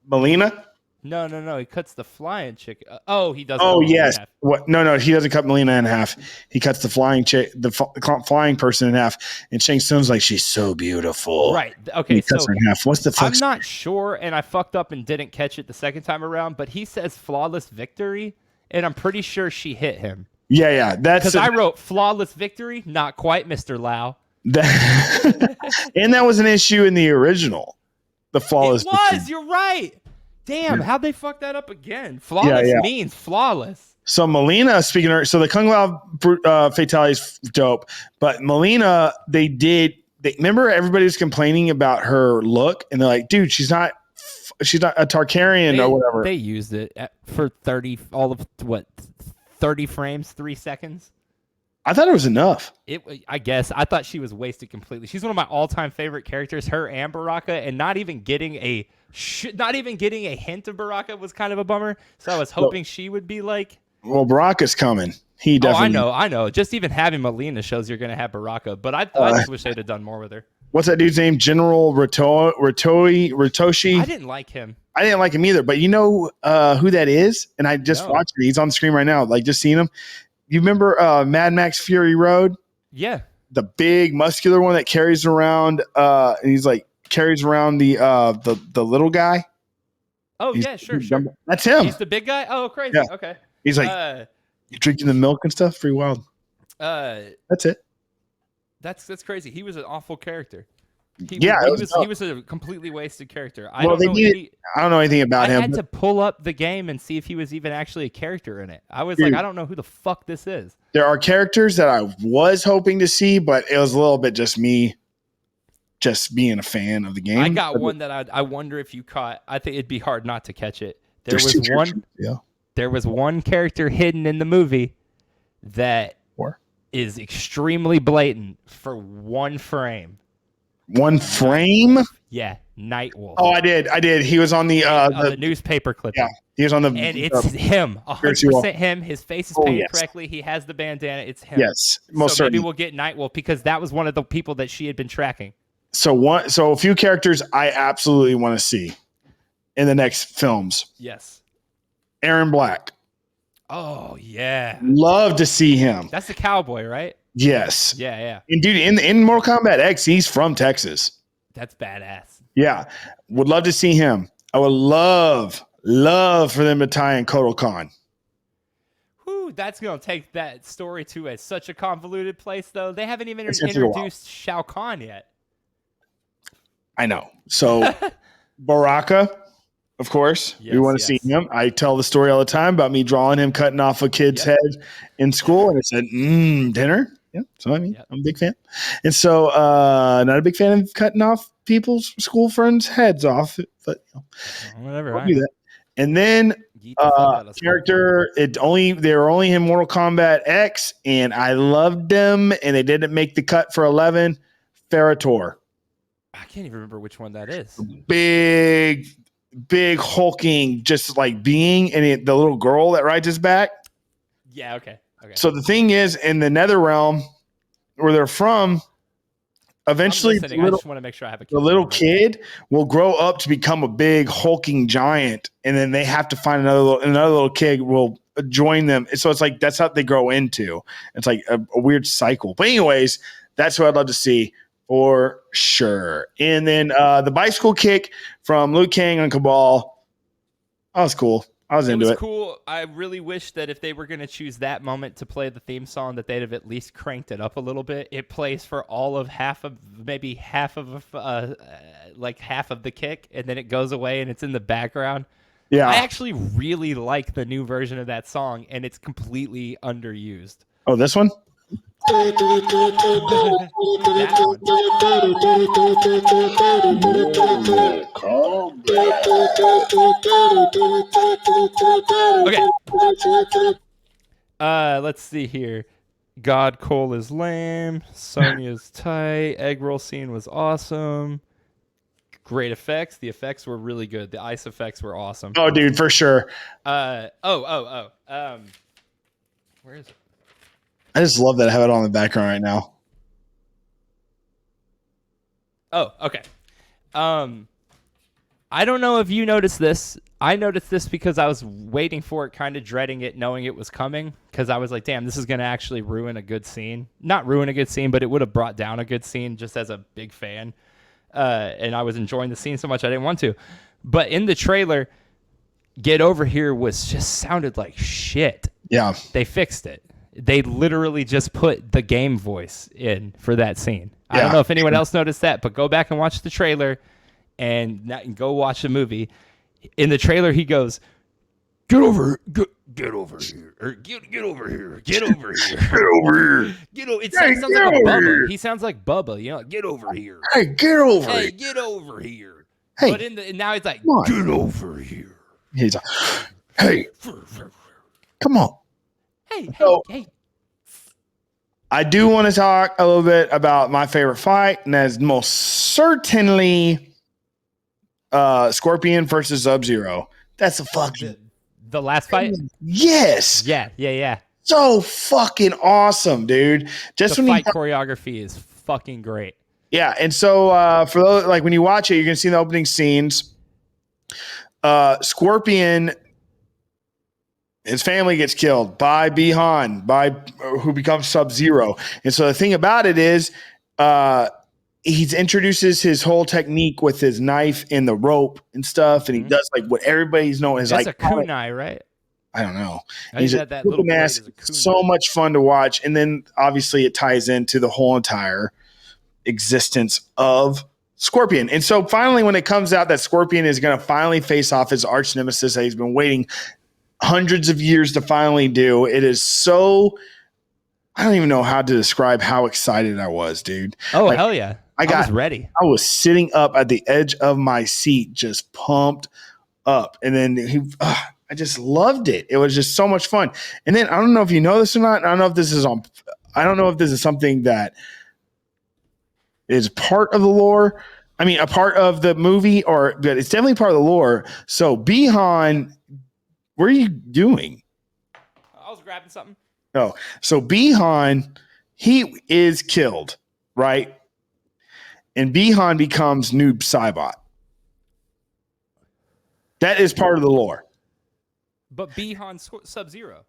Molina. No. He cuts the flying chick. He doesn't. Oh yes. What? No. He doesn't cut Molina in half. He cuts the flying chick, the flying person in half. And Shang Tsung's like, she's so beautiful. Right. Okay. He cuts her in half. What's the fuck? I'm not sure, and I fucked up and didn't catch it the second time around. But he says flawless victory, and I'm pretty sure she hit him. Yeah. That's because I wrote flawless victory. Not quite, Mr. Lao. And that was an issue in the original. The flawless. It was. Victory. You're right. Damn, how'd they fuck that up again? Flawless means flawless. So Molina, speaking of, so the Kung Lao fatality is dope, but Molina, remember everybody was complaining about her look, and they're like, dude, she's not a Tarkarian or whatever. They used it for 30 frames, 3 seconds. I thought it was enough. I guess. I thought she was wasted completely. She's one of my all-time favorite characters, her and Baraka, and not even getting a hint of Baraka was kind of a bummer. So I was hoping she would be like... Well, Baraka's coming. He definitely... I know. Just even having Molina shows you're going to have Baraka, but I just wish they'd have done more with her. What's that dude's name? General Ritoshi? I didn't like him. I didn't like him either, but you know who that is? And I just watched it. He's on the screen right now. Like, just seen him. You remember Mad Max Fury Road? Yeah. The big muscular one that carries around and he's like carries around the little guy. Oh, yeah, sure. That's him. He's the big guy? Oh, crazy. Yeah. Okay. He's like you're drinking the milk and stuff. Pretty wild. That's it. That's crazy. He was an awful character. He was a completely wasted character. I don't know anything about him. I had to pull up the game and see if he was even actually a character in it. I was like, I don't know who the fuck this is. There are characters that I was hoping to see, but it was a little bit just me just being a fan of the game. I got one that I wonder if you caught. I think it'd be hard not to catch it. There was one character hidden in the movie that is extremely blatant for one frame. One frame? Yeah, Nightwolf. Oh, I did. He was on the newspaper clip. Yeah, he was on the. And it's him, 100% him. His face is painted correctly. He has the bandana. It's him. Yes, most certainly. Maybe we'll get Nightwolf because that was one of the people that she had been tracking. So a few characters I absolutely want to see in the next films. Yes. Aaron Black. Oh yeah. Love to see him. That's the cowboy, right? Yes. Yeah. And dude, in Mortal Kombat X, he's from Texas. That's badass. Yeah. Would love to see him. I would love for them to tie in Kotal Khan. Whew, that's going to take that story to such a convoluted place, though. They haven't even It's introduced Shao Kahn yet. I know. So Baraka, of course, we want to see him. I tell the story all the time about me drawing him cutting off a kid's head in school, and it said, dinner. Yeah. So, I mean, I'm a big fan. And so, not a big fan of cutting off people's school friends' heads off, but whatever. I'll do that. And then character, they're only in Mortal Kombat X, and I loved them, and they didn't make the cut for 11. Ferrator. I can't even remember which one that is. Big hulking, just like being, and the little girl that rides his back. Yeah. Okay. So the thing is, in the Nether Realm, where they're from, eventually I just want to make sure I have the little kid will grow up to become a big hulking giant, and then they have to find another little kid will join them. So it's like that's how they grow into. It's like a weird cycle. But anyways, that's what I'd love to see for sure. And then the bicycle kick from Liu Kang on Cabal. That was cool. I was into it. It was cool. I really wish that if they were going to choose that moment to play the theme song, that they'd have at least cranked it up a little bit. It plays for all of half of the kick, and then it goes away and it's in the background. Yeah. I actually really like the new version of that song, and it's completely underused. Oh, this one? Okay. Let's see here. God Cole is lame. Sonya's tight. Egg roll scene was awesome. Great effects. The effects were really good. The ice effects were awesome. Oh, dude, for sure. Where is it? I just love that I have it on the background right now. Oh, okay. I don't know if you noticed this. I noticed this because I was waiting for it, kind of dreading it, knowing it was coming, because I was like, damn, this is going to actually ruin a good scene. Not ruin a good scene, but it would have brought down a good scene just as a big fan. And I was enjoying the scene so much I didn't want to. But in the trailer, Get Over Here sounded like shit. Yeah. They fixed it. They literally just put the game voice in for that scene. Yeah. I don't know if anyone else noticed that, but go back and watch the trailer and go watch the movie. In the trailer, he goes, get over here, get over here, or get over here, get over here, get over here. It sounds like a Bubba. He sounds like Bubba, get over here. Hey, get over here. Hey, get over here. Hey, but now he's like, get over here. He's like, hey, come on. Hey. I do want to talk a little bit about my favorite fight, and that's most certainly Scorpion versus Sub-Zero. That's a fucking the last fight. Yes. Yeah. So fucking awesome, dude. Just the fight choreography is fucking great. Yeah, and so for those, like when you watch it, you're gonna see the opening scenes. Scorpion, his family gets killed by Bi-Han, who becomes Sub-Zero. And so the thing about it is, he introduces his whole technique with his knife and the rope and stuff, and he does like what everybody's known as That's like a kunai, right? I don't know. He's that little mask. So much fun to watch, and then obviously it ties into the whole entire existence of Scorpion. And so finally, when it comes out that Scorpion is going to finally face off his arch nemesis that he's been waiting hundreds of years to finally do, it is so. I don't even know how to describe how excited I was, dude. Oh, like, hell yeah. I was ready. I was sitting up at the edge of my seat, just pumped up. And then I just loved it. It was just so much fun. And then I don't know if you know this or not. I don't know if this is something that is part of the lore. I mean, a part of the movie, but it's definitely part of the lore. So Bi-Han, what are you doing? I was grabbing something. No. So Bi-Han, he is killed, right? And Bi-Han becomes Noob Saibot. That is part of the lore. But Bi-Han Sub-Zero.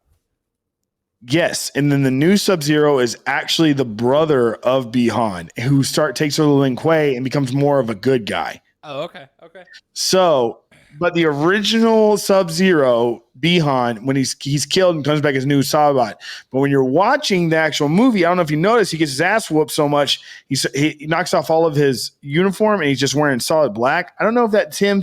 Yes, and then the new Sub-Zero is actually the brother of Bi-Han, who takes over Lin Kuei and becomes more of a good guy. Oh, okay. So, but the original Sub-Zero, Bi-Han, when he's killed and comes back as new Sabot. But when you're watching the actual movie, I don't know if you notice, he gets his ass whooped so much, he knocks off all of his uniform and he's just wearing solid black. I don't know if that's him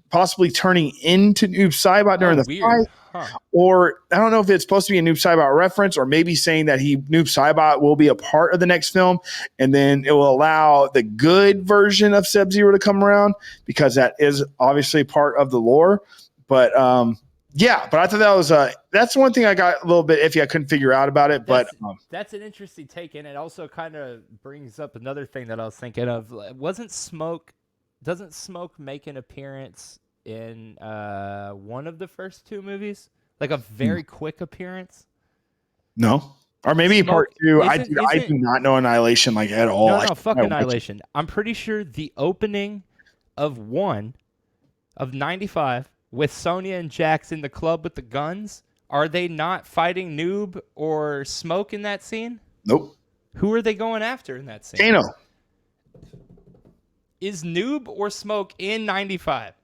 possibly turning into Noob Saibot during the fight. Huh. Or I don't know if it's supposed to be a Noob Saibot reference, or maybe saying that Noob Saibot will be a part of the next film, and then it will allow the good version of Sub-Zero to come around, because that is obviously part of the lore. But yeah, but I thought that was that's one thing I got a little bit iffy. I couldn't figure out about it, but that's an interesting take, and it also kind of brings up another thing that I was thinking of. Doesn't Smoke make an appearance in one of the first two movies, like a very quick appearance? No, or maybe part two. I do not know Annihilation like at all. No, fuck Annihilation. I'm pretty sure the opening of 95 with Sonya and Jax in the club with the guns. Are they not fighting Noob or Smoke in that scene? Nope. Who are they going after in that scene? Kano. Is Noob or Smoke in 95?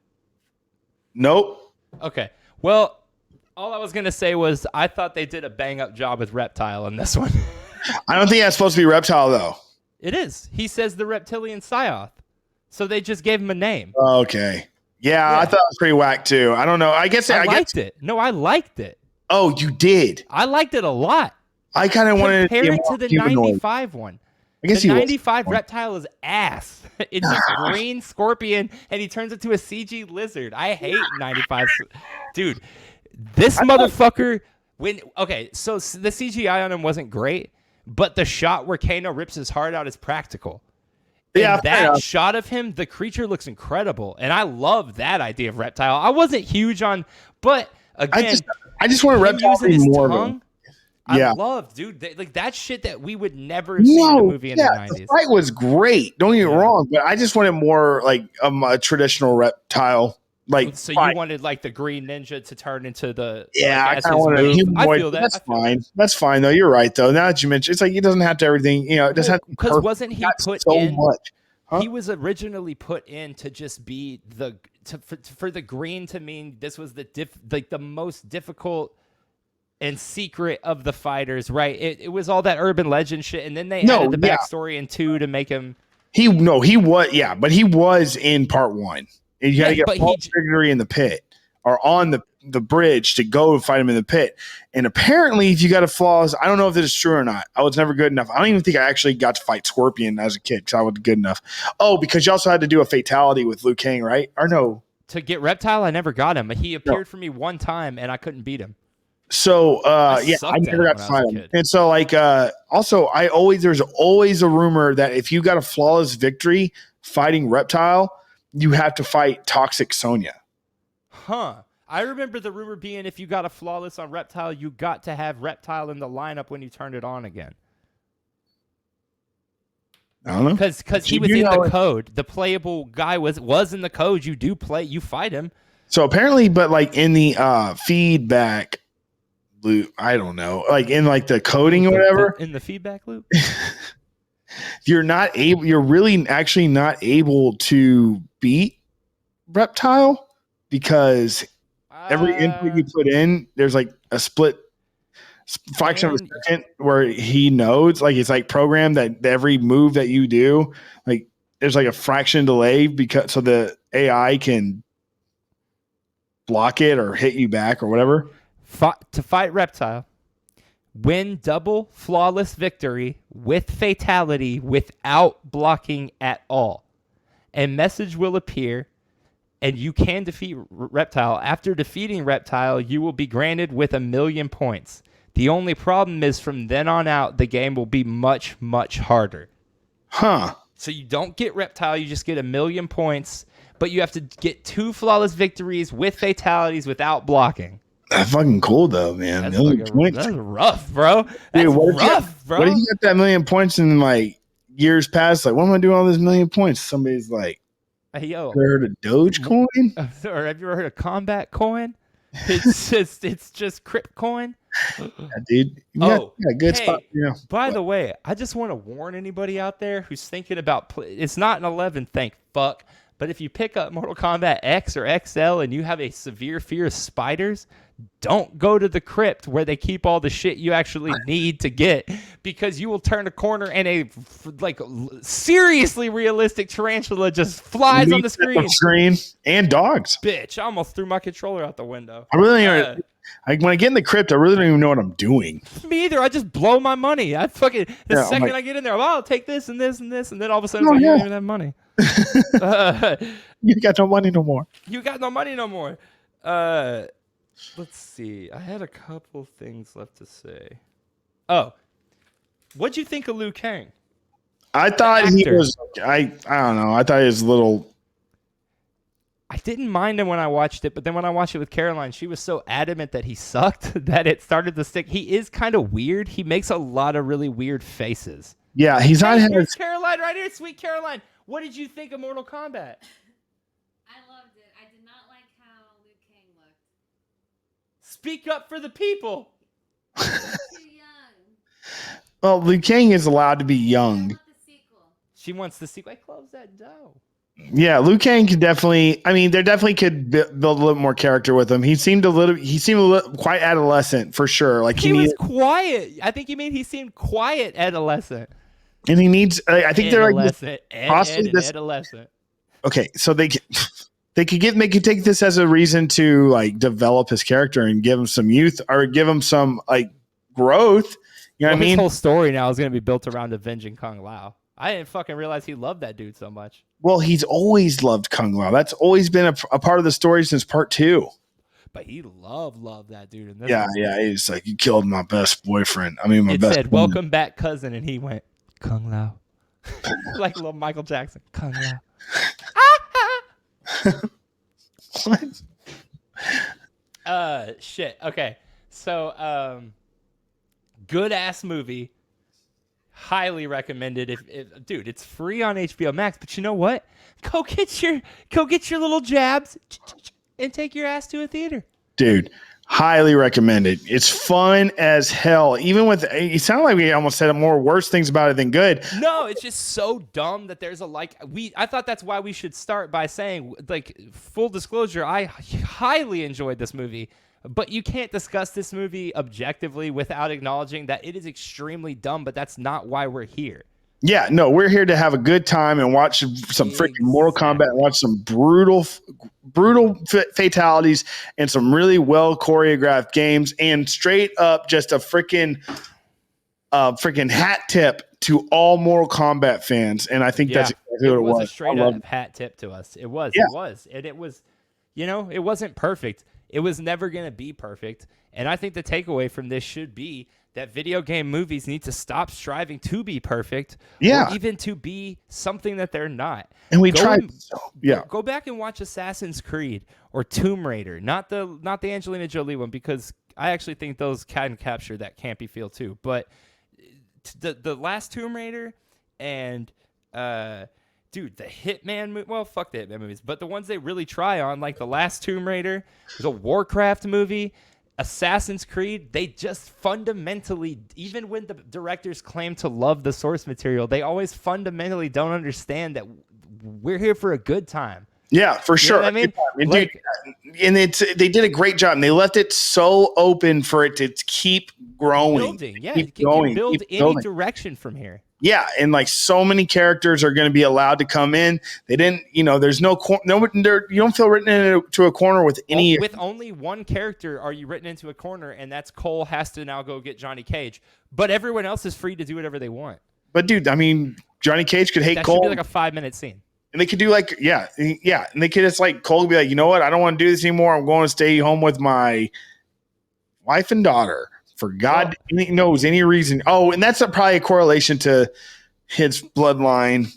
Nope. Okay. Well, all I was going to say was I thought they did a bang-up job with Reptile in this one. I don't think that's supposed to be Reptile, though. It is. He says the reptilian Psyoth. So they just gave him a name. Okay. Yeah, I thought it was pretty whack, too. I don't know. I liked it. No, I liked it. Oh, you did? I liked it a lot. I kind of wanted to compare it to the humanoid. 95 one. I guess the 95 Reptile is ass. It's a green scorpion, and he turns into a CG lizard. I hate 95. Dude, this motherfucker... So the CGI on him wasn't great, but the shot where Kano rips his heart out is practical. Yeah, and that shot of him, the creature looks incredible, and I love that idea of Reptile. I wasn't huge on... But, again... I just want Reptile to be more tongue, Yeah. I love, dude. Like that shit that we would never have seen in a movie in the 90s. The fight was great. Don't get me wrong, but I just wanted more like a traditional Reptile. Like, so you wanted like the Green Ninja to turn into the I kind of wanted a humanoid. I feel that. That's fine. That's fine though. You're right though. Now that you mention, it's like he doesn't have to everything. It doesn't have to because wasn't he put so in? Much. Huh? He was originally put in to just be for the green to mean this was the most difficult and secret of the fighters, right? It was all that urban legend shit, and then they added the backstory in 2 to make him. He was, but he was in part 1. And you got to get Paul Triggery in the pit or on the bridge to go fight him in the pit. And apparently, if you got a flaws, I don't know if this is true or not. I was never good enough. I don't even think I actually got to fight Scorpion as a kid because I was good enough. Oh, because you also had to do a fatality with Liu Kang, right? Or no? To get Reptile, I never got him. He appeared for me one time, and I couldn't beat him. So I never got to fight him. And so also there's always a rumor that if you got a flawless victory fighting Reptile, you have to fight Toxic Sonya. Huh. I remember the rumor being if you got a flawless on Reptile, you got to have Reptile in the lineup when you turned it on again. I don't know. Because he was in the code. The playable guy was in the code. You fight him. So apparently, but like in the feedback loop, I don't know, like in like the coding or whatever, in the feedback loop, you're really actually not able to beat Reptile because every input you put in, there's like a split fraction of a second where he knows, like it's like programmed that every move that you do, like there's like a fraction delay because so the AI can block it or hit you back or whatever. To fight Reptile, win double flawless victory with fatality without blocking at all. A message will appear, and you can defeat Reptile. After defeating Reptile, you will be granted with 1,000,000 points. The only problem is from then on out, the game will be much, much harder. Huh. So you don't get Reptile, you just get 1,000,000 points, but you have to get 2 flawless victories with fatalities without blocking. That's fucking cool though, man. That's rough, bro. That's Dude, bro. What if you get that 1,000,000 points in like years past? Like, what am I doing all this 1,000,000 points? Somebody's like, hey, yo, ever heard of Dogecoin? Or have you ever heard of Combat Coin? It's just Crypt Coin. dude. Yeah, good spot. Yeah. By the way, I just want to warn anybody out there who's thinking about it's not an 11, thank fuck. But if you pick up Mortal Kombat X or XL and you have a severe fear of spiders, don't go to the crypt where they keep all the shit you actually need to get, because you will turn a corner and a seriously realistic tarantula just flies on the screen. And dogs. Bitch, I almost threw my controller out the window. I really when I get in the crypt, I really don't even know what I'm doing. Me either. I just blow my money. I fucking second I get in there, I'll take this and this and this, and then all of a sudden you don't even have money. You got no money no more. You got no money no more. Let's see. I had a couple things left to say. Oh, what'd you think of Liu Kang? I thought he was. I don't know. I thought he was a little. I didn't mind him when I watched it, but then when I watched it with Caroline, she was so adamant that he sucked that it started to stick. He is kind of weird. He makes a lot of really weird faces. Yeah, he's not. Here's Caroline right here, sweet Caroline. What did you think of Mortal Kombat? I loved it. I did not like how Liu Kang looked. Speak up for the people. Too young. Well, Liu Kang is allowed to be young. I want the sequel. She wants the sequel. I close that door. Yeah, Liu Kang could definitely. I mean, there definitely could build a little more character with him. He seemed a little quite adolescent for sure. Like he was quiet. I think you mean he seemed quiet adolescent. And he needs. I think they're like possibly this adolescent. Okay, so they could take this as a reason to like develop his character and give him some youth or give him some like growth. You know what I mean? His whole story now is going to be built around avenging Kung Lao. I didn't fucking realize he loved that dude so much. Well, he's always loved Kung Lao. That's always been a part of the story since part 2. But he loved that dude. In this yeah. He's like, you killed my best boyfriend. I mean, my best. It said, woman. "Welcome back, cousin," and he went, "Kung Lao," like a little Michael Jackson. Kung Lao. What? Shit. Okay. So, good ass movie. Highly recommended. If dude, it's free on HBO Max. But you know what? Go get your little jabs and take your ass to a theater. Dude, highly recommended. It's fun as hell. Even with it sounded like we almost said more worse things about it than good. No, it's just so dumb that there's I thought that's why we should start by saying, like, full disclosure, I highly enjoyed this movie. But you can't discuss this movie objectively without acknowledging that it is extremely dumb, but that's not why we're here. Yeah, no, we're here to have a good time and watch some freaking Mortal Kombat and watch some brutal fatalities and some really well choreographed games and straight up just a freaking hat tip to all Mortal Kombat fans. And I think that's exactly what it was. A straight up hat tip to us. It was. And it was, it wasn't perfect. It was never going to be perfect. And I think the takeaway from this should be that video game movies need to stop striving to be perfect or even to be something that they're not. And we tried. Go back and watch Assassin's Creed or Tomb Raider, not the Angelina Jolie one, because I actually think those can capture that campy feel too. But the last Tomb Raider and dude, the Hitman movie. Well, fuck the Hitman movies, but the ones they really try on, like the last Tomb Raider, the Warcraft movie, Assassin's Creed, they just fundamentally, even when the directors claim to love the source material, they always fundamentally don't understand that we're here for a good time. Yeah, for sure. You know what I mean? Like, and they did a great job, and they left it so open for it to keep growing. Building, yeah. Keep you going, can build keep any building. direction from here. Yeah, and like so many characters are going to be allowed to come in. They didn't, there's no you don't feel written into a corner with any. With only one character are you written into a corner, and that's Cole has to now go get Johnny Cage. But everyone else is free to do whatever they want. But dude, I mean, Johnny Cage could hate that Cole. That should be like a 5-minute scene. And they could do like, and they could just like Cole could be like, you know what? I don't want to do this anymore. I'm going to stay home with my wife and daughter. For God knows any reason. Oh, and that's probably a correlation to his bloodline,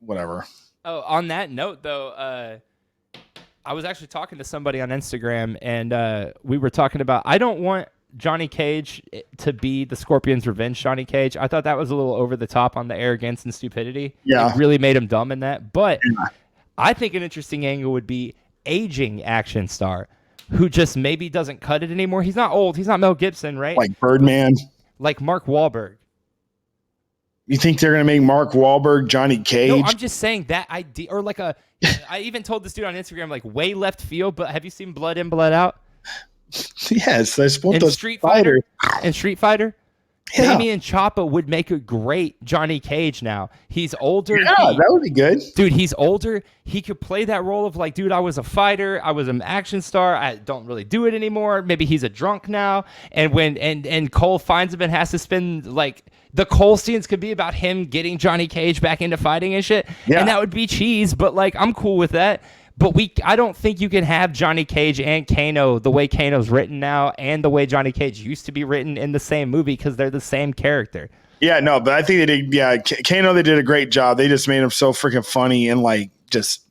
whatever. Oh, on that note, though, I was actually talking to somebody on Instagram, and we were talking about, I don't want Johnny Cage to be the Scorpion's Revenge Johnny Cage. I thought that was a little over the top on the arrogance and stupidity. Yeah. It really made him dumb in that. But I think an interesting angle would be aging action star. who just maybe doesn't cut it anymore. He's not old. He's not Mel Gibson, right? Like Birdman. Like Mark Wahlberg. You think they're gonna make Mark Wahlberg Johnny Cage? No, I'm just saying that idea, or like a. I even told this dude on Instagram, like way left field. But have you seen Blood In, Blood Out? Yes, I suppose And those Street Fighter. fighters. And Street Fighter. Yeah. Damien Chapa would make a great Johnny Cage now. He's older. Yeah, that would be good. Dude, he's older. He could play that role of like, dude, I was a fighter. I was an action star. I don't really do it anymore. Maybe he's a drunk now. And when and Cole finds him and has to spend like the Cole scenes could be about him getting Johnny Cage back into fighting and shit. Yeah. And that would be cheese, but like I'm cool with that. But I don't think you can have Johnny Cage and Kano the way Kano's written now and the way Johnny Cage used to be written in the same movie because they're the same character. Yeah, no, but I think they did. Yeah, Kano, they did a great job. They just made him so freaking funny and like just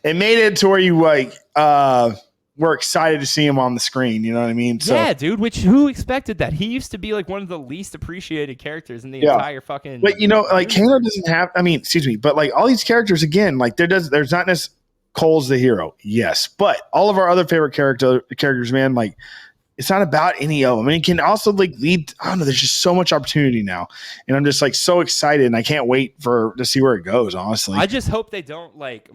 it made it to where you like were excited to see him on the screen. You know what I mean? So, yeah, dude. Who expected that? He used to be like one of the least appreciated characters in the entire fucking. But you know, like Kano doesn't have. I mean, excuse me, but like all these characters again, like there's not necessarily. Cole's the hero, yes, but all of our other favorite characters, man, like it's not about any of them, and it can also like lead. I don't know. There's just so much opportunity now, and I'm just like so excited, and I can't wait to see where it goes. Honestly, I just hope they don't like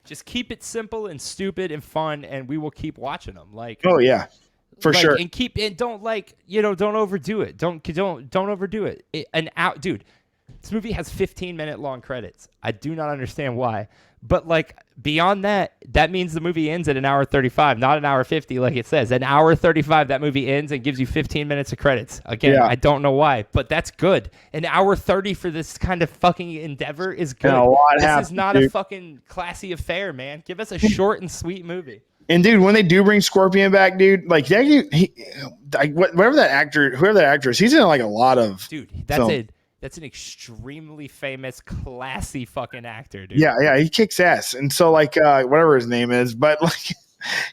just keep it simple and stupid and fun, and we will keep watching them. Like, oh yeah, for sure, and don't like don't overdo it. Don't overdo it. Dude. This movie has 15-minute long credits. I do not understand why. But like beyond that, that means the movie ends at an hour 35, not an hour 50 like it says. An hour 35, that movie ends and gives you 15 minutes of credits. Again, I don't know why, but that's good. An hour 30 for this kind of fucking endeavor is good. This is not a fucking classy affair, man. Give us a short and sweet movie. And dude, when they do bring Scorpion back, dude, like whoever that actor is, he's in like a lot of. Dude, that's it. That's an extremely famous, classy fucking actor, dude. Yeah, he kicks ass. And so, like, whatever his name is, but like,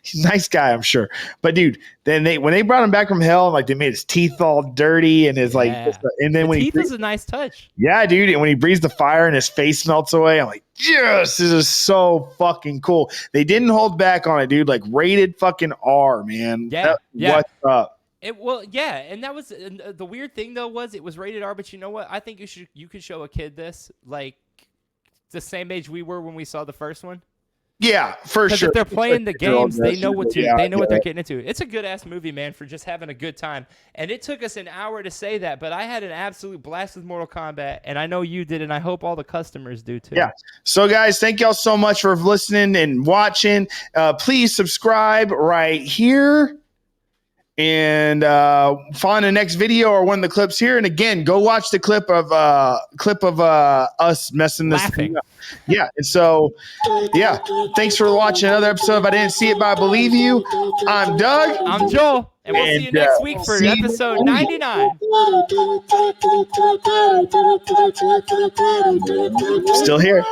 he's a nice guy, I'm sure. But dude, then when they brought him back from hell, like they made his teeth all dirty and his like, and then when teeth is a nice touch. Yeah, dude. And when he breathes the fire and his face melts away, I'm like, yes, this is so fucking cool. They didn't hold back on it, dude. Like rated fucking R, man. Yeah. What's up? And that was the weird thing though was it was rated R, but you know what? I think you could show a kid this like the same age we were when we saw the first one. Yeah, for sure. If they're playing the games, they know what they're getting into. It's a good ass movie, man, for just having a good time. And it took us an hour to say that, but I had an absolute blast with Mortal Kombat, and I know you did, and I hope all the customers do too. Yeah. So guys, thank y'all so much for listening and watching. Please subscribe right here. And find the next video or one of the clips here. And again, go watch the clip of us messing this thing up. Yeah. And so, yeah. Thanks for watching another episode of I Didn't See It, But I Believe You. I'm Doug. I'm Joel. And we'll see you next week for episode 99. Still here.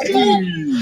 Hey.